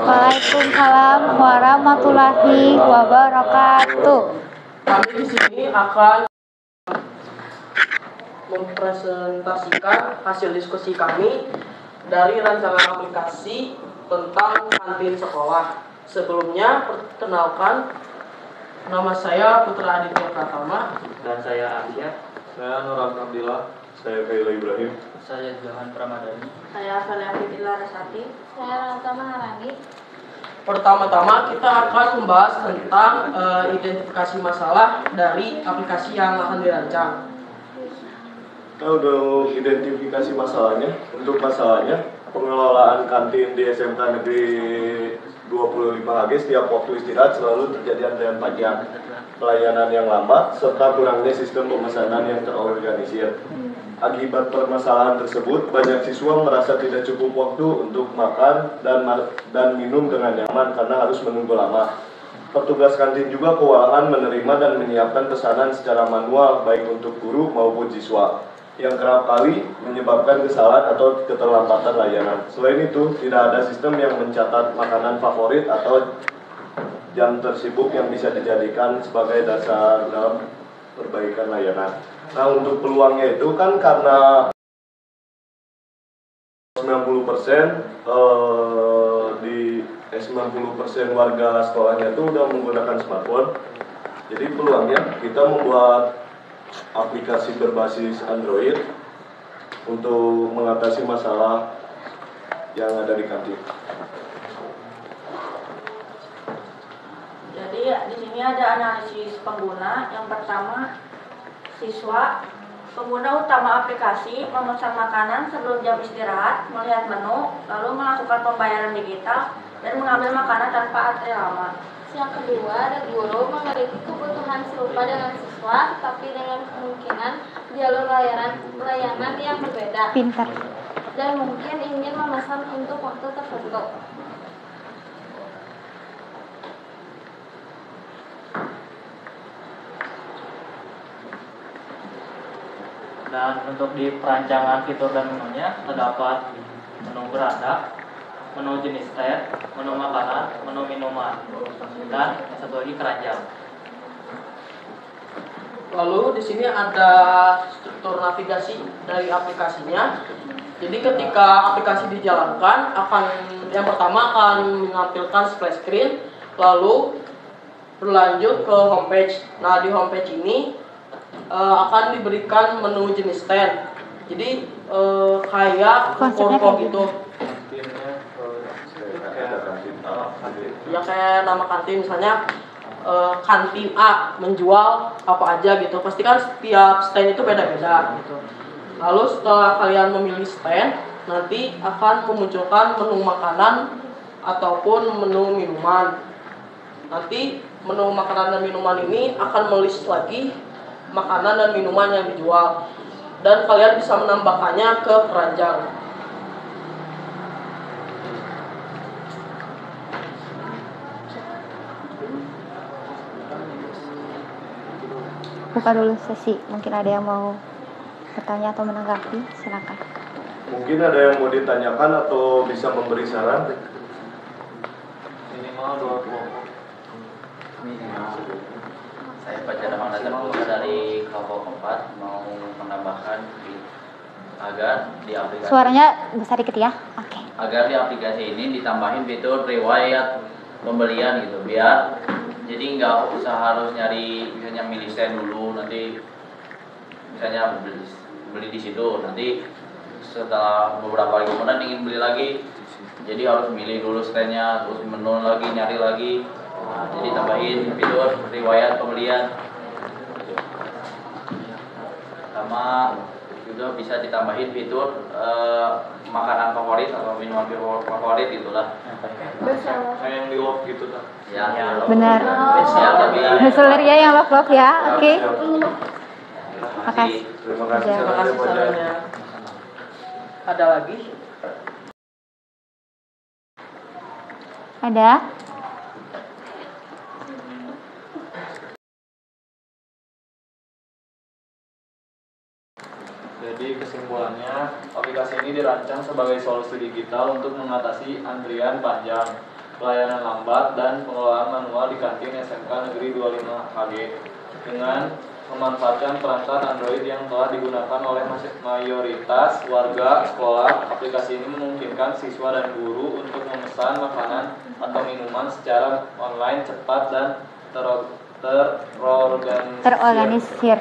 [SPEAKER 1] Waalaikumsalam Waalaikumsalam warahmatullahi wabarakatuh.
[SPEAKER 6] Kami di sini akan mempresentasikan hasil diskusi kami dari rancangan aplikasi tentang kantin sekolah. Sebelumnya, perkenalkan, nama saya Putra Aditya Pratama.
[SPEAKER 5] Dan saya Arya.
[SPEAKER 2] Saya Nur Abdillah. Saya Kaila Ibrahim.
[SPEAKER 5] Saya Johan Pramadani.
[SPEAKER 4] Saya Asalia Fitila Rasati. Saya Rata Maharani.
[SPEAKER 6] Pertama-tama kita akan membahas tentang identifikasi masalah dari aplikasi yang akan dirancang.
[SPEAKER 7] Kita udah identifikasi masalahnya. Untuk masalahnya, pengelolaan kantin di SMK Negeri 25 HG setiap waktu istirahat selalu terjadi antrian panjang, pelayanan yang lambat, serta kurangnya sistem pemesanan yang terorganisir. Akibat permasalahan tersebut, banyak siswa merasa tidak cukup waktu untuk makan dan minum dengan nyaman karena harus menunggu lama. Petugas kantin juga kewalahan menerima dan menyiapkan pesanan secara manual baik untuk guru maupun siswa, yang kerap kali menyebabkan kesalahan atau keterlambatan layanan. Selain itu, tidak ada sistem yang mencatat makanan favorit atau jam tersibuk yang bisa dijadikan sebagai dasar dalam perbaikan layanan. Nah, untuk peluangnya itu kan karena 90% di 90% warga sekolahnya itu udah menggunakan smartphone. Jadi peluangnya kita membuat aplikasi berbasis Android untuk mengatasi masalah yang ada di kantin.
[SPEAKER 8] Jadi di sini ada analisis pengguna. Yang pertama, siswa. Pengguna utama aplikasi memesan makanan sebelum jam istirahat, melihat menu, lalu melakukan pembayaran digital dan mengambil makanan tanpa antri lama.
[SPEAKER 4] Yang kedua, ada guru memiliki kebutuhan serupa dengan siswa, tapi dengan kemungkinan jalur layanan yang berbeda.
[SPEAKER 1] Pintar.
[SPEAKER 4] Dan mungkin ingin memesan untuk waktu tertentu.
[SPEAKER 5] Dan untuk di perancangan fitur dan menunya terdapat menu beranda, menu jenis teh, menu makanan, menu minuman, dan yang satu lagi keranjang.
[SPEAKER 6] Lalu di sini ada struktur navigasi dari aplikasinya. Jadi ketika aplikasi dijalankan, yang pertama akan menampilkan splash screen, lalu berlanjut ke homepage. Nah, di homepage ini akan diberikan menu jenis stand. Jadi kayak ruko gitu. Ya kayak nama kantin, misalnya kantin A menjual apa aja gitu. Pasti kan setiap stand itu beda-beda gitu. Lalu setelah kalian memilih stand, nanti akan memunculkan menu makanan ataupun menu minuman. Nanti menu makanan dan minuman ini akan melis lagi makanan dan minuman yang dijual, dan kalian bisa menambahkannya ke keranjang.
[SPEAKER 1] Buka dulu sesi. Mungkin ada yang mau bertanya atau menanggapi, silakan.
[SPEAKER 7] Mungkin ada yang mau ditanyakan atau bisa memberi saran?
[SPEAKER 2] Minimal 2 kelompok.
[SPEAKER 9] Saya Fajar Rahman dari kelompok 4 mau menambahkan agar di aplikasi
[SPEAKER 1] Suaranya besar dikit ya. Oke.
[SPEAKER 9] agar di aplikasi ini ditambahin fitur riwayat pembelian gitu, biar jadi nggak usah harus nyari misalnya milih stand dulu, nanti misalnya beli di situ, nanti setelah beberapa hari kemudian ingin beli lagi, jadi harus milih dulu standnya, terus menu lagi, nyari lagi. Nah, jadi tambahin fitur riwayat pembelian, sama juga bisa ditambahin fitur makanan favorit atau minuman favorit gitulah.
[SPEAKER 2] Kayak yang di love gitu kan.
[SPEAKER 9] Ya,
[SPEAKER 1] Benar.
[SPEAKER 9] ya, tapi
[SPEAKER 1] Betul ya yang love ya. Oke.
[SPEAKER 9] makasih.
[SPEAKER 7] Terima kasih.
[SPEAKER 1] Ya.
[SPEAKER 6] Terima kasih sarannya. Ada lagi?
[SPEAKER 1] Ada?
[SPEAKER 2] Jadi kesimpulannya, aplikasi ini dirancang sebagai solusi digital untuk mengatasi antrian panjang,
[SPEAKER 3] pelayanan lambat dan pengelolaan manual di kantin SMK Negeri 25 HG dengan memanfaatkan perangkat Android yang telah digunakan oleh mayoritas warga sekolah. Aplikasi ini memungkinkan siswa dan guru untuk memesan makanan atau minuman secara online cepat dan terorganisir.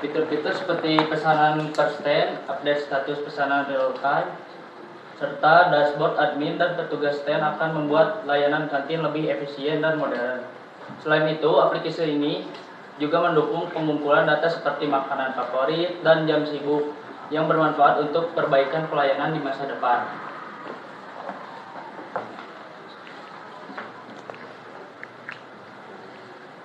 [SPEAKER 10] Fitur-fitur seperti pesanan per stand, update status pesanan real time, serta dashboard admin dan petugas stand akan membuat layanan kantin lebih efisien dan modern. Selain itu, aplikasi ini juga mendukung pengumpulan data seperti makanan favorit dan jam sibuk yang bermanfaat untuk perbaikan pelayanan di masa depan.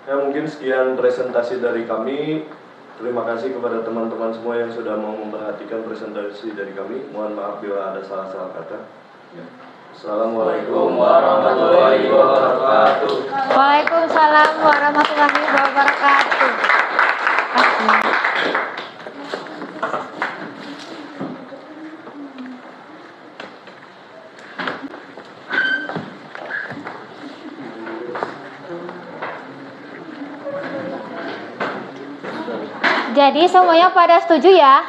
[SPEAKER 7] Ya, mungkin sekian presentasi dari kami. Terima kasih kepada teman-teman semua yang sudah mau memperhatikan presentasi dari kami. Mohon maaf bila ada salah-salah kata. Ya. Assalamualaikum warahmatullahi wabarakatuh.
[SPEAKER 1] Waalaikumsalam warahmatullahi wabarakatuh. Jadi semuanya pada setuju ya?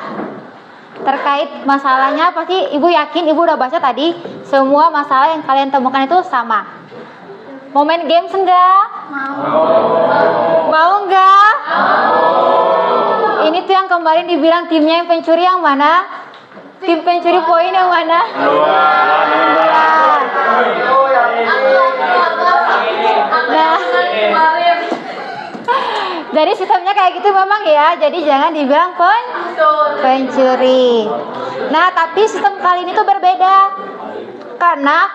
[SPEAKER 1] Terkait masalahnya pasti ibu yakin ibu udah baca tadi semua masalah yang kalian temukan itu sama. Mau main games enggak? Mau enggak? Ini tuh yang kemarin dibilang timnya yang pencuri yang mana? Tim pencuri poin yang mana? Nah, jadi sistemnya kayak gitu memang ya. Jadi jangan dibilang pencuri. Nah, tapi sistem kali ini tuh berbeda. Karena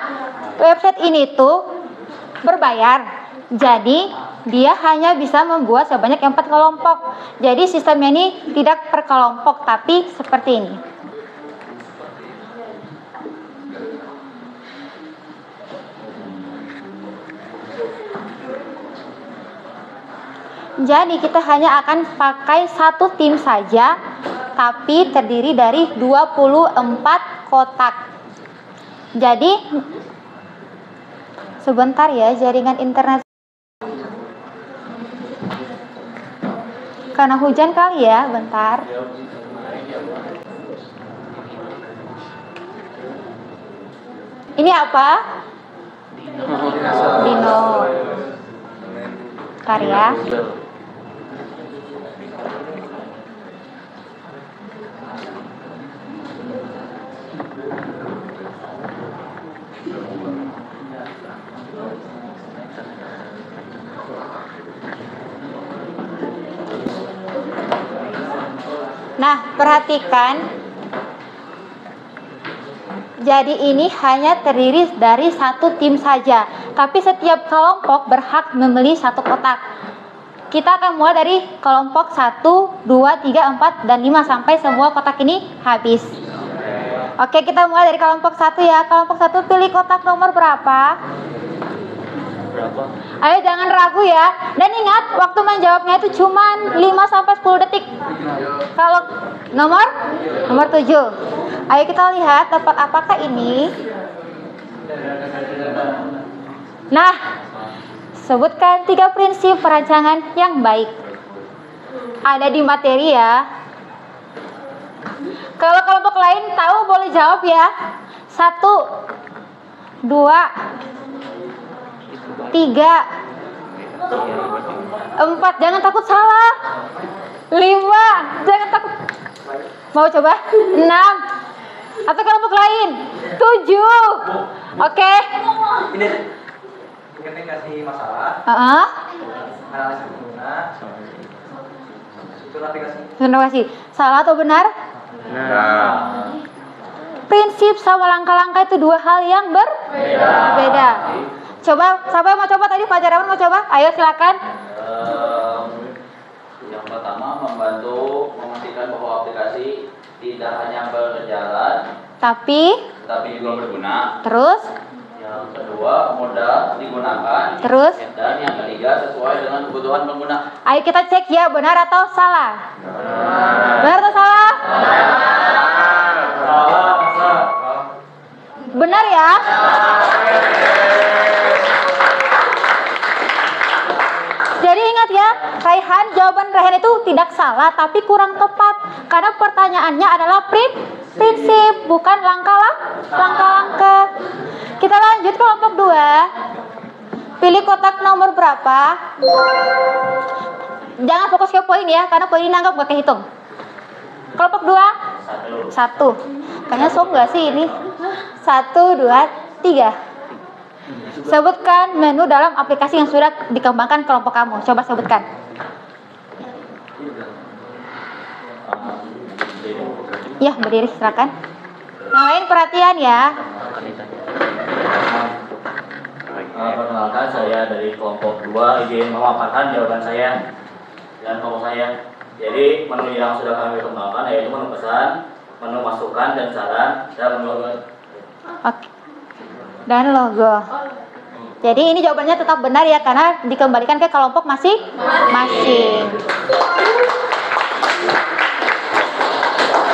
[SPEAKER 1] website ini tuh berbayar. Jadi dia hanya bisa membuat sebanyak 4 kelompok. Jadi sistemnya ini tidak per kelompok tapi seperti ini. Jadi kita hanya akan pakai satu tim saja, tapi terdiri dari 24 kotak. Jadi sebentar ya, jaringan internet karena hujan kali ya, bentar. Ini apa? Dino. Karya. Nah, perhatikan. Jadi ini hanya terdiri dari satu tim saja, tapi setiap kelompok berhak membeli satu kotak. Kita akan mulai dari kelompok 1, 2, 3, 4, dan 5 sampai semua kotak ini habis. Oke, kita mulai dari kelompok 1 ya. Kelompok 1 pilih kotak nomor berapa? Ayo jangan ragu ya. Dan ingat, waktu menjawabnya itu cuma 5 sampai 10 detik. Kalau nomor 7. Ayo kita lihat dapat apakah ini. Nah, sebutkan 3 prinsip perancangan yang baik. Ada di materi ya. Kalau kelompok lain tahu boleh jawab ya. 1, 2, 3, 4, jangan takut salah. 5, jangan takut. Mau coba? 6, atau kelompok lain? 7. Oke.
[SPEAKER 5] Ini kita kasih masalah. Analisis pengguna.
[SPEAKER 1] Terima kasih. Salah atau benar?
[SPEAKER 3] Nah.
[SPEAKER 1] Prinsip sama langkah-langkah itu dua hal yang berbeda. Coba, siapa yang mau coba tadi? Pak Jarawan mau coba? Ayo silakan.
[SPEAKER 9] Yang pertama, membantu memastikan bahwa aplikasi tidak hanya berjalan,
[SPEAKER 1] tapi
[SPEAKER 9] juga berguna.
[SPEAKER 1] Terus?
[SPEAKER 9] Yang kedua, mudah digunakan.
[SPEAKER 1] Terus?
[SPEAKER 9] Dan yang ketiga, sesuai dengan kebutuhan pengguna.
[SPEAKER 1] Ayo kita cek ya, benar atau salah? Benar atau salah? Benar ya? Jadi ingat ya, Raihan, jawaban Raihan itu tidak salah tapi kurang tepat. Karena pertanyaannya adalah prinsip, bukan langkah-langkah. Kita lanjut kelompok 2. Pilih kotak nomor berapa? Jangan fokus ke poin ya, karena poin ini anggap gak kehitung. Kelompok 2? 1. Kayaknya sok gak sih ini? 1, 2, 3. Sebutkan menu dalam aplikasi yang sudah dikembangkan kelompok kamu. Coba sebutkan. Ya, berdiri silakan. Yang lain perhatian ya.
[SPEAKER 5] Perkenalkan, saya dari kelompok 2 izin memaparkan jawaban saya dan kelompok saya. Jadi menu yang sudah kami kembangkan yaitu menu pesan, menu masukan dan saran, dan menu logo.
[SPEAKER 1] Oke. Dan logo. Jadi ini jawabannya tetap benar ya, karena dikembalikan ke kelompok masing-masing.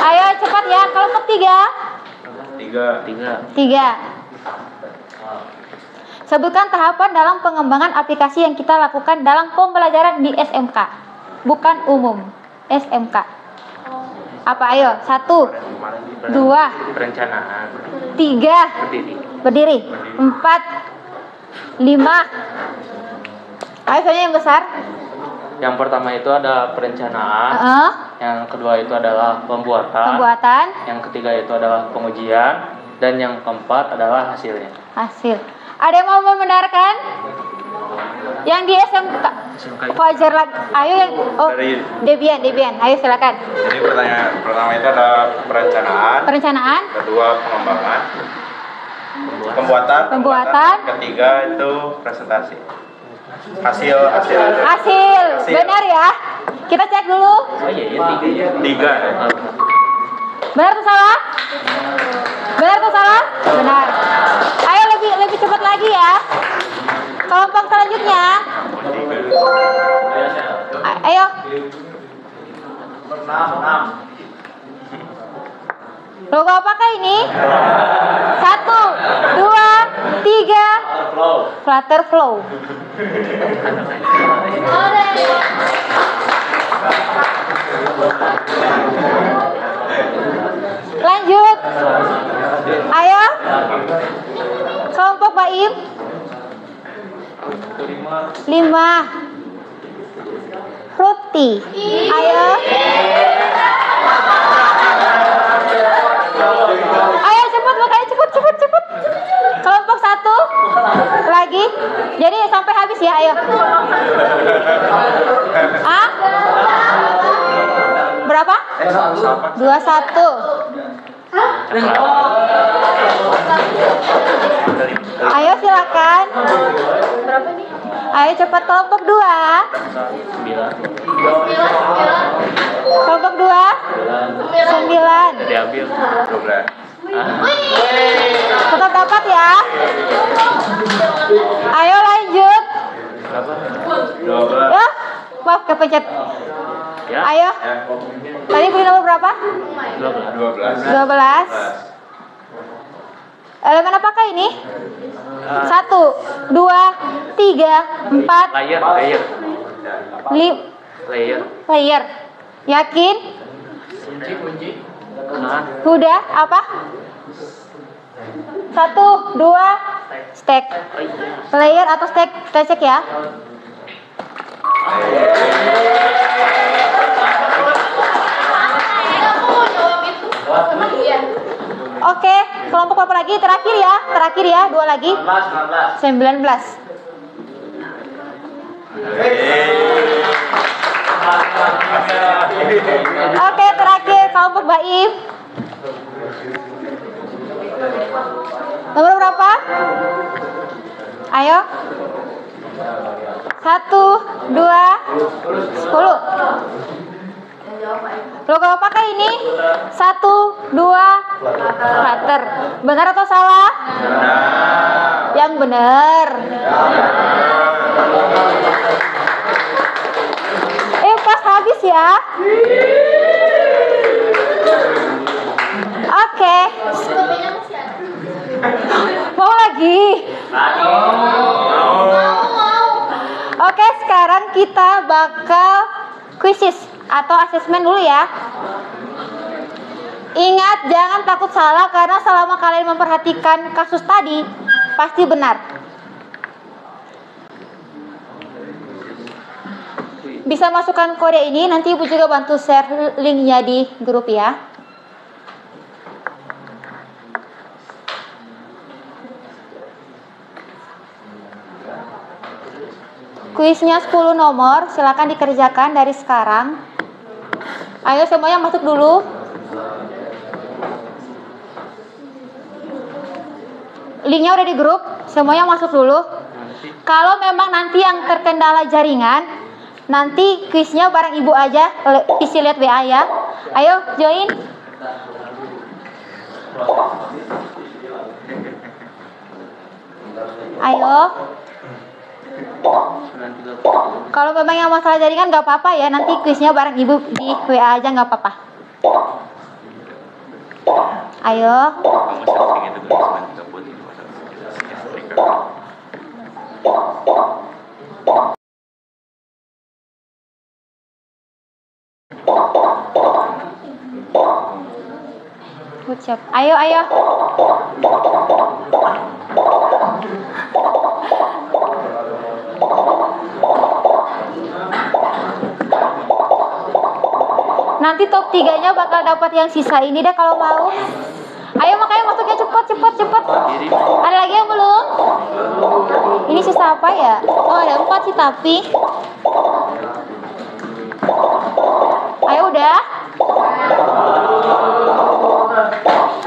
[SPEAKER 1] Ayo cepat ya, kelompok 3. 3. Sebutkan tahapan dalam pengembangan aplikasi yang kita lakukan dalam pembelajaran di SMK, bukan umum, SMK. Apa ayo? 1, 2,
[SPEAKER 3] Perencanaan.
[SPEAKER 1] 3, berdiri. 4, 5. Ayo soalnya yang besar.
[SPEAKER 3] Yang pertama itu ada perencanaan. Yang kedua itu adalah pembuatan. Yang ketiga itu adalah pengujian. Dan yang keempat adalah hasilnya.
[SPEAKER 1] Hasil. Ada yang mau membenarkan? Yang di SMK Fajar lagi. Ayo yang Debian. Ayo silakan.
[SPEAKER 11] Jadi pertanyaan pertama itu ada perencanaan. Kedua pengembangan. Pembuatan. Ketiga itu presentasi. Hasil.
[SPEAKER 1] Benar ya? Kita cek dulu.
[SPEAKER 5] Oh iya, 3.
[SPEAKER 1] Benar atau salah? Benar. Ayo lebih cepat lagi ya. Kelompok selanjutnya. Ayo.
[SPEAKER 5] 6.
[SPEAKER 1] Logo apakah ini? 1, 2, 3. Flutter Flow. Lanjut. Ayo. Kelompok Baim. 5. Fruity. Ayo. Ayo cepat makanya cepat. Kelompok 1 lagi. Jadi sampai habis ya, ayo. Berapa? 21. Ayo silakan. Berapa nih? Ayo cepat kelompok 2.
[SPEAKER 3] 9.
[SPEAKER 1] Kelompok 2. 9.
[SPEAKER 3] Diambil 12.
[SPEAKER 1] Tetap dapat ya. Ayo lanjut.
[SPEAKER 3] 12.
[SPEAKER 1] Ya, maaf kepencet.
[SPEAKER 3] Ya.
[SPEAKER 1] Ayo. Tadi beli nomor berapa? 12. Elemen apakah ini? 1, 2, 3, 4. Layer. Yakin?
[SPEAKER 3] Kunci.
[SPEAKER 1] Udah apa? 1, 2, stack. Layer atau stack? Kita cek ya. Oke, kelompok berapa lagi? Terakhir ya, 2 lagi. 19. Oke, terakhir kelompok Baim. Nomor berapa? Ayo. 1, 2, 10. Logo apakah ini? 1, 2, Flutter. Benar atau salah? Yang benar. Pas habis ya. Oke. lagi? Oke, sekarang kita bakal quizzes atau asesmen dulu ya. Ingat, jangan takut salah karena selama kalian memperhatikan kasus tadi, pasti benar. Bisa masukkan kode ini, nanti Ibu juga bantu share linknya di grup ya. Kuisnya 10 nomor, silakan dikerjakan dari sekarang. Ayo semuanya masuk dulu. Linknya udah di grup, semuanya masuk dulu. Kalau memang nanti yang terkendala jaringan, nanti kuisnya bareng Ibu aja, isi lihat WA ya. Ayo join. Ayo. Kalau memang yang masalah jaringan nggak apa-apa ya, nanti kuisnya bareng Ibu di WA aja nggak apa-apa. Ayo. Ucap. Ayo. Nanti top 3-nya bakal dapat yang sisa ini deh kalau mau. Ayo makanya masuknya cepet. Ada lagi yang belum? Ini sisa apa ya? Oh ada 4 sih tapi. Ayo udah.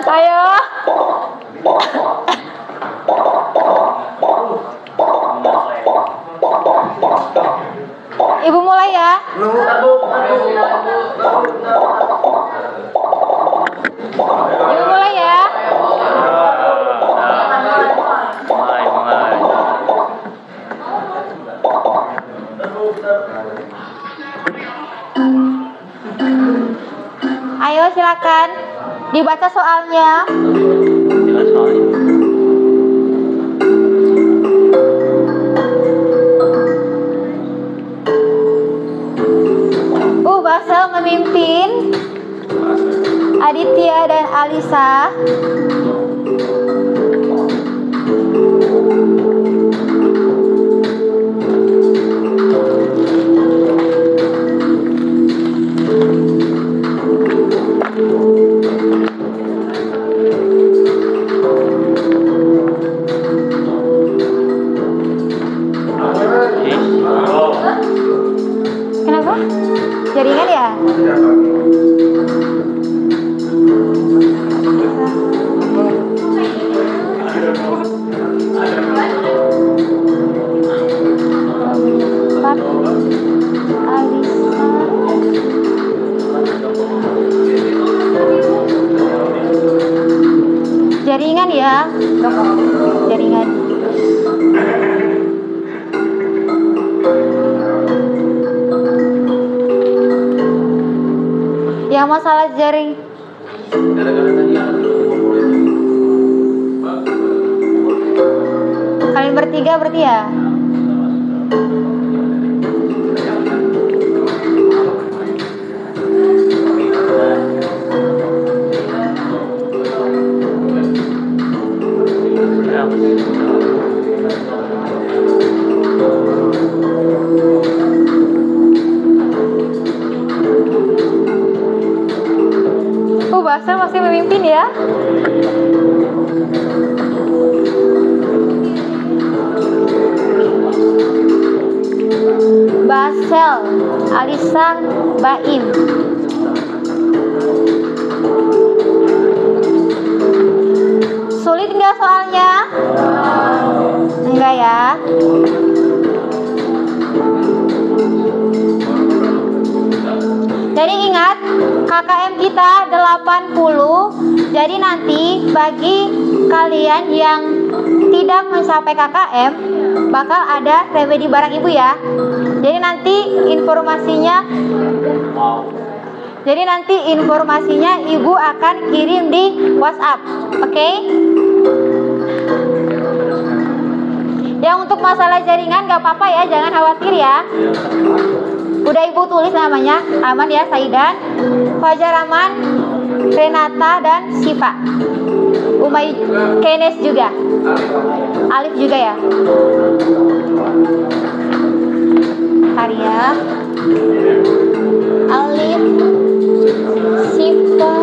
[SPEAKER 1] Ayo. Ibu mulai ya. Ibu mulai ya.
[SPEAKER 9] Mulai.
[SPEAKER 1] Ayo silakan dibaca soalnya. Basel memimpin, Aditya dan Alisa. Kenapa? Jaringan ya? Jaringan ya, jaringan. Yang masalah jaring. Kalian bertiga berarti ya? Basel masih memimpin ya. Basel, Alisa, Baim. Sulit nggak soalnya? Enggak ya. Jadi ingat, KKM kita 80. Jadi nanti bagi kalian yang tidak mencapai KKM bakal ada remedi barang Ibu ya. Jadi nanti informasinya Ibu akan kirim di WhatsApp. Oke? masalah jaringan nggak apa-apa ya, jangan khawatir ya. Udah ibu tulis namanya, aman ya, Saidan, Fajar aman, Renata dan Siva. Umay Kenes juga. Alif juga ya. Karya Alif, Siva,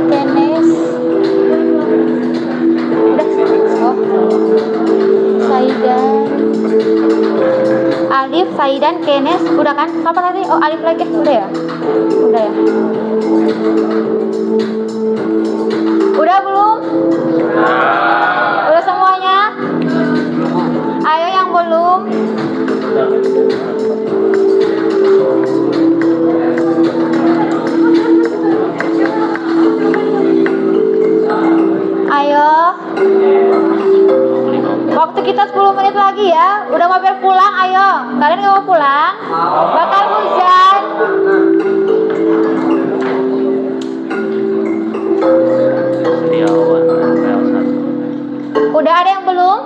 [SPEAKER 1] Kenes. Udah. Oh. Saidan, Alif, Saidan, Kenes, udah kan? Kapan tadi? Oh, Alif lagi, udah ya? Udah ya? Udah belum? Udah semuanya? Ayo yang belum. Ayo. Waktu kita 10 menit lagi ya. Udah mau pulang, ayo. Kalian nggak mau pulang? Bakal hujan. Udah ada yang belum?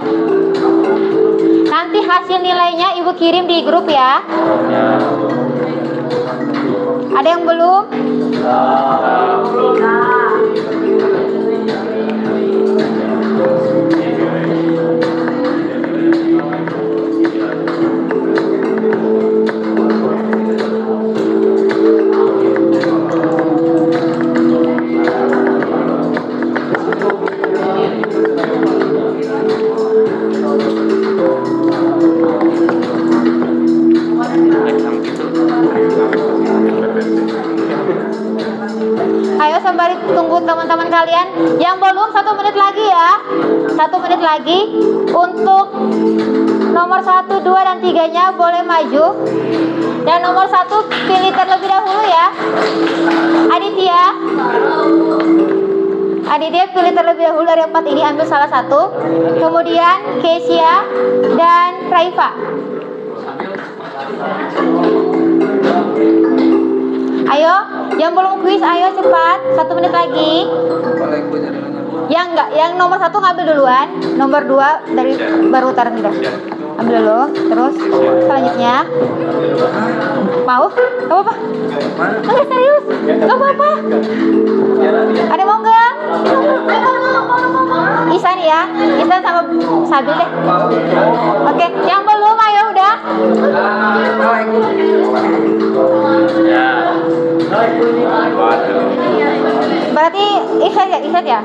[SPEAKER 1] Nanti hasil nilainya ibu kirim di grup ya. Ada yang belum? Ayo sembari tunggu teman-teman kalian. Yang belum 1 menit lagi ya. 1 menit lagi. Untuk nomor 1, 2, dan 3-nya boleh maju. Dan nomor 1 pilih terlebih dahulu ya. Aditya pilih terlebih dahulu dari 4 ini, ambil salah satu. Kemudian Kesia dan Raifa. Ayo, yang belum kuis, ayo cepat. 1 menit lagi. Yang nomor 1 ngambil duluan. Nomor 2 dari baru rendah. Ambil dulu, terus selanjutnya. Mau? Gak apa-apa. Enggak, serius. Gak apa-apa. Ada mau nggak? Isan ya. Isan sama Sabil deh. Oke, yang belum ayo udah. Berarti Isan ya?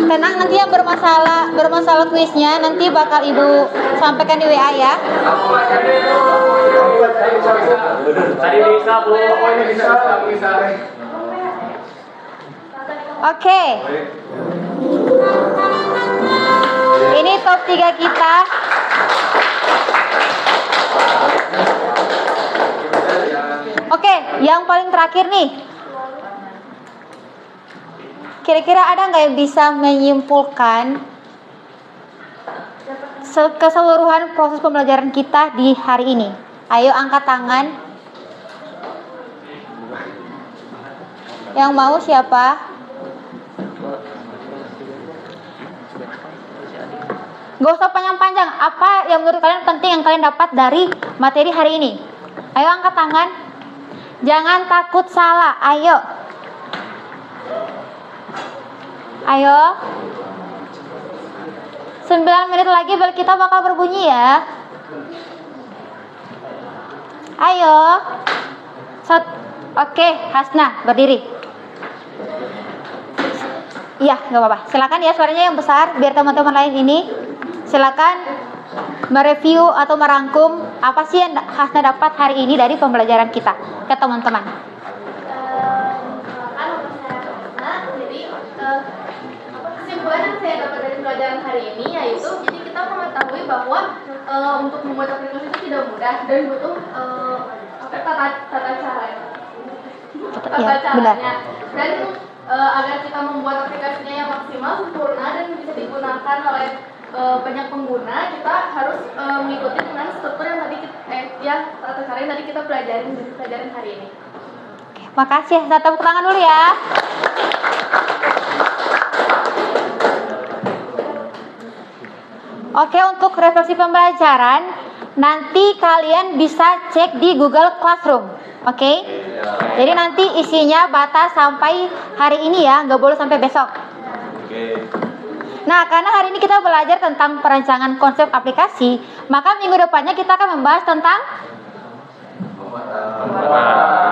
[SPEAKER 1] Tenang, nanti yang bermasalah kuisnya nanti bakal ibu sampaikan di WA ya.
[SPEAKER 5] Tadi bisa Bu.
[SPEAKER 1] Oke. Ini top 3 kita. Oke, yang paling terakhir nih. Kira-kira ada nggak yang bisa menyimpulkan keseluruhan proses pembelajaran kita di hari ini? Ayo angkat tangan. Yang mau siapa? Gak usah panjang-panjang. Apa yang menurut kalian penting yang kalian dapat dari materi hari ini? Ayo angkat tangan. Jangan takut salah. Ayo. Ayo. 9 menit lagi bel kita bakal berbunyi ya. Ayo. Oke, Hasna berdiri. Iya, nggak apa-apa. Silakan ya, suaranya yang besar biar teman-teman lain ini. Silakan mereview atau merangkum apa sih yang Hasna dapat hari ini dari pembelajaran kita ke teman-teman.
[SPEAKER 4] Kesimpulan yang saya dapat dari pelajaran hari ini yaitu jadi kita mengetahui bahwa untuk membuat aplikasi itu tidak mudah dan butuh tata caranya dan agar kita membuat aplikasinya yang maksimal, sempurna dan bisa digunakan oleh banyak pengguna, kita harus mengikuti dengan struktur yang tadi tata cara yang tadi kita pelajarin hari ini.
[SPEAKER 1] Makasih, tepuk tangan dulu ya. Oke, untuk refleksi pembelajaran nanti kalian bisa cek di Google Classroom. Oke? Jadi nanti isinya batas sampai hari ini ya, nggak boleh sampai besok. Nah, karena hari ini kita belajar tentang perancangan konsep aplikasi, maka minggu depannya kita akan membahas tentang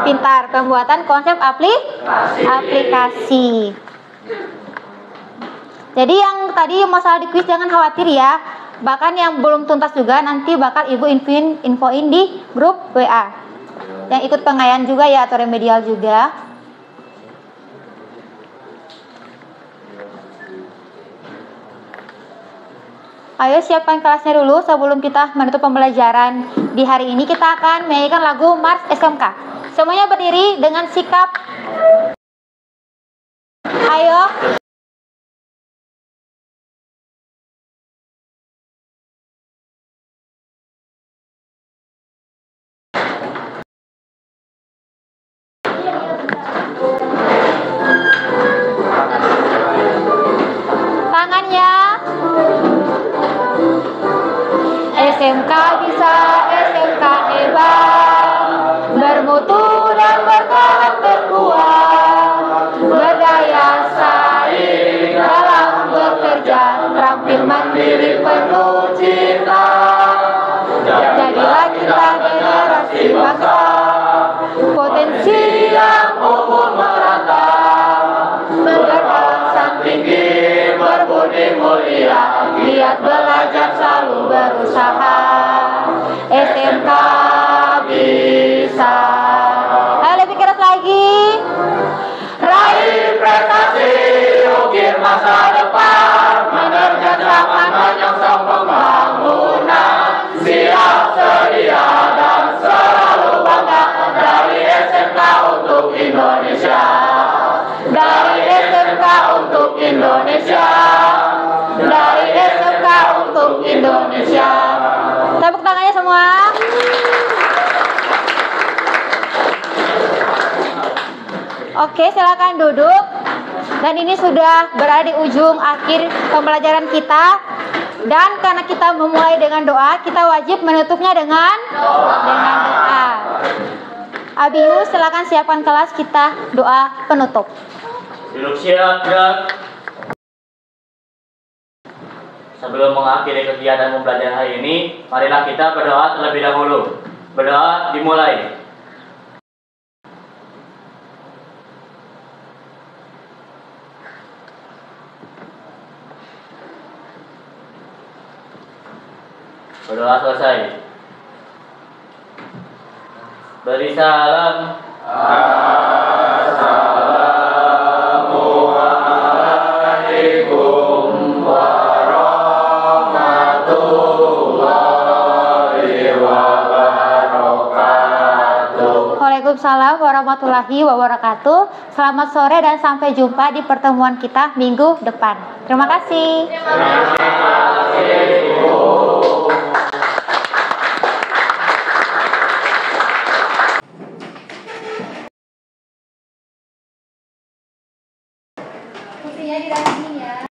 [SPEAKER 1] pintar, pembuatan konsep aplikasi. Jadi yang tadi masalah di kuis jangan khawatir ya. Bahkan yang belum tuntas juga nanti bakal Ibu infoin di grup WA. Yang ikut pengayaan juga ya atau remedial juga. Ayo siapkan kelasnya dulu sebelum kita menutup pembelajaran. Di hari ini kita akan menyanyikan lagu Mars SMK. Semuanya berdiri dengan sikap. Ayo. Tangannya. SMK bisa, SMK hebat, bermutu dan berkarakter kuat, berdaya saing dalam bekerja, terampil mandiri penuh cinta. Jadilah kita generasi bangsa, potensi yang unggul merata, berkesan tinggi, berbudi mulia, giat belajar selalu berusaha. SMK bisa. Ayo lebih keras lagi. Raih prestasi, ukir masa depan, menerjang menyongsong pembangunan, siap sedia dan selalu bangga dari SMK untuk Indonesia. Dari SMK untuk Indonesia. Dari SMK untuk Indonesia. Tepuk tangannya semua. Oke, silakan duduk. Dan ini sudah berada di ujung akhir pembelajaran kita. Dan karena kita memulai dengan doa, kita wajib menutupnya dengan doa. Abiu, silakan siapkan kelas kita doa penutup.
[SPEAKER 5] Duduk siap, gerak. Sebelum mengakhiri kegiatan pembelajaran hari ini, marilah kita berdoa terlebih dahulu. Berdoa dimulai. Berdoa selesai. Beri salam. Assalamualaikum warahmatullahi wabarakatuh.
[SPEAKER 1] Waalaikumsalam warahmatullahi wabarakatuh. Selamat sore dan sampai jumpa di pertemuan kita minggu depan. Terima kasih.
[SPEAKER 5] Terima kasih.
[SPEAKER 1] Kursinya dirapiin ya.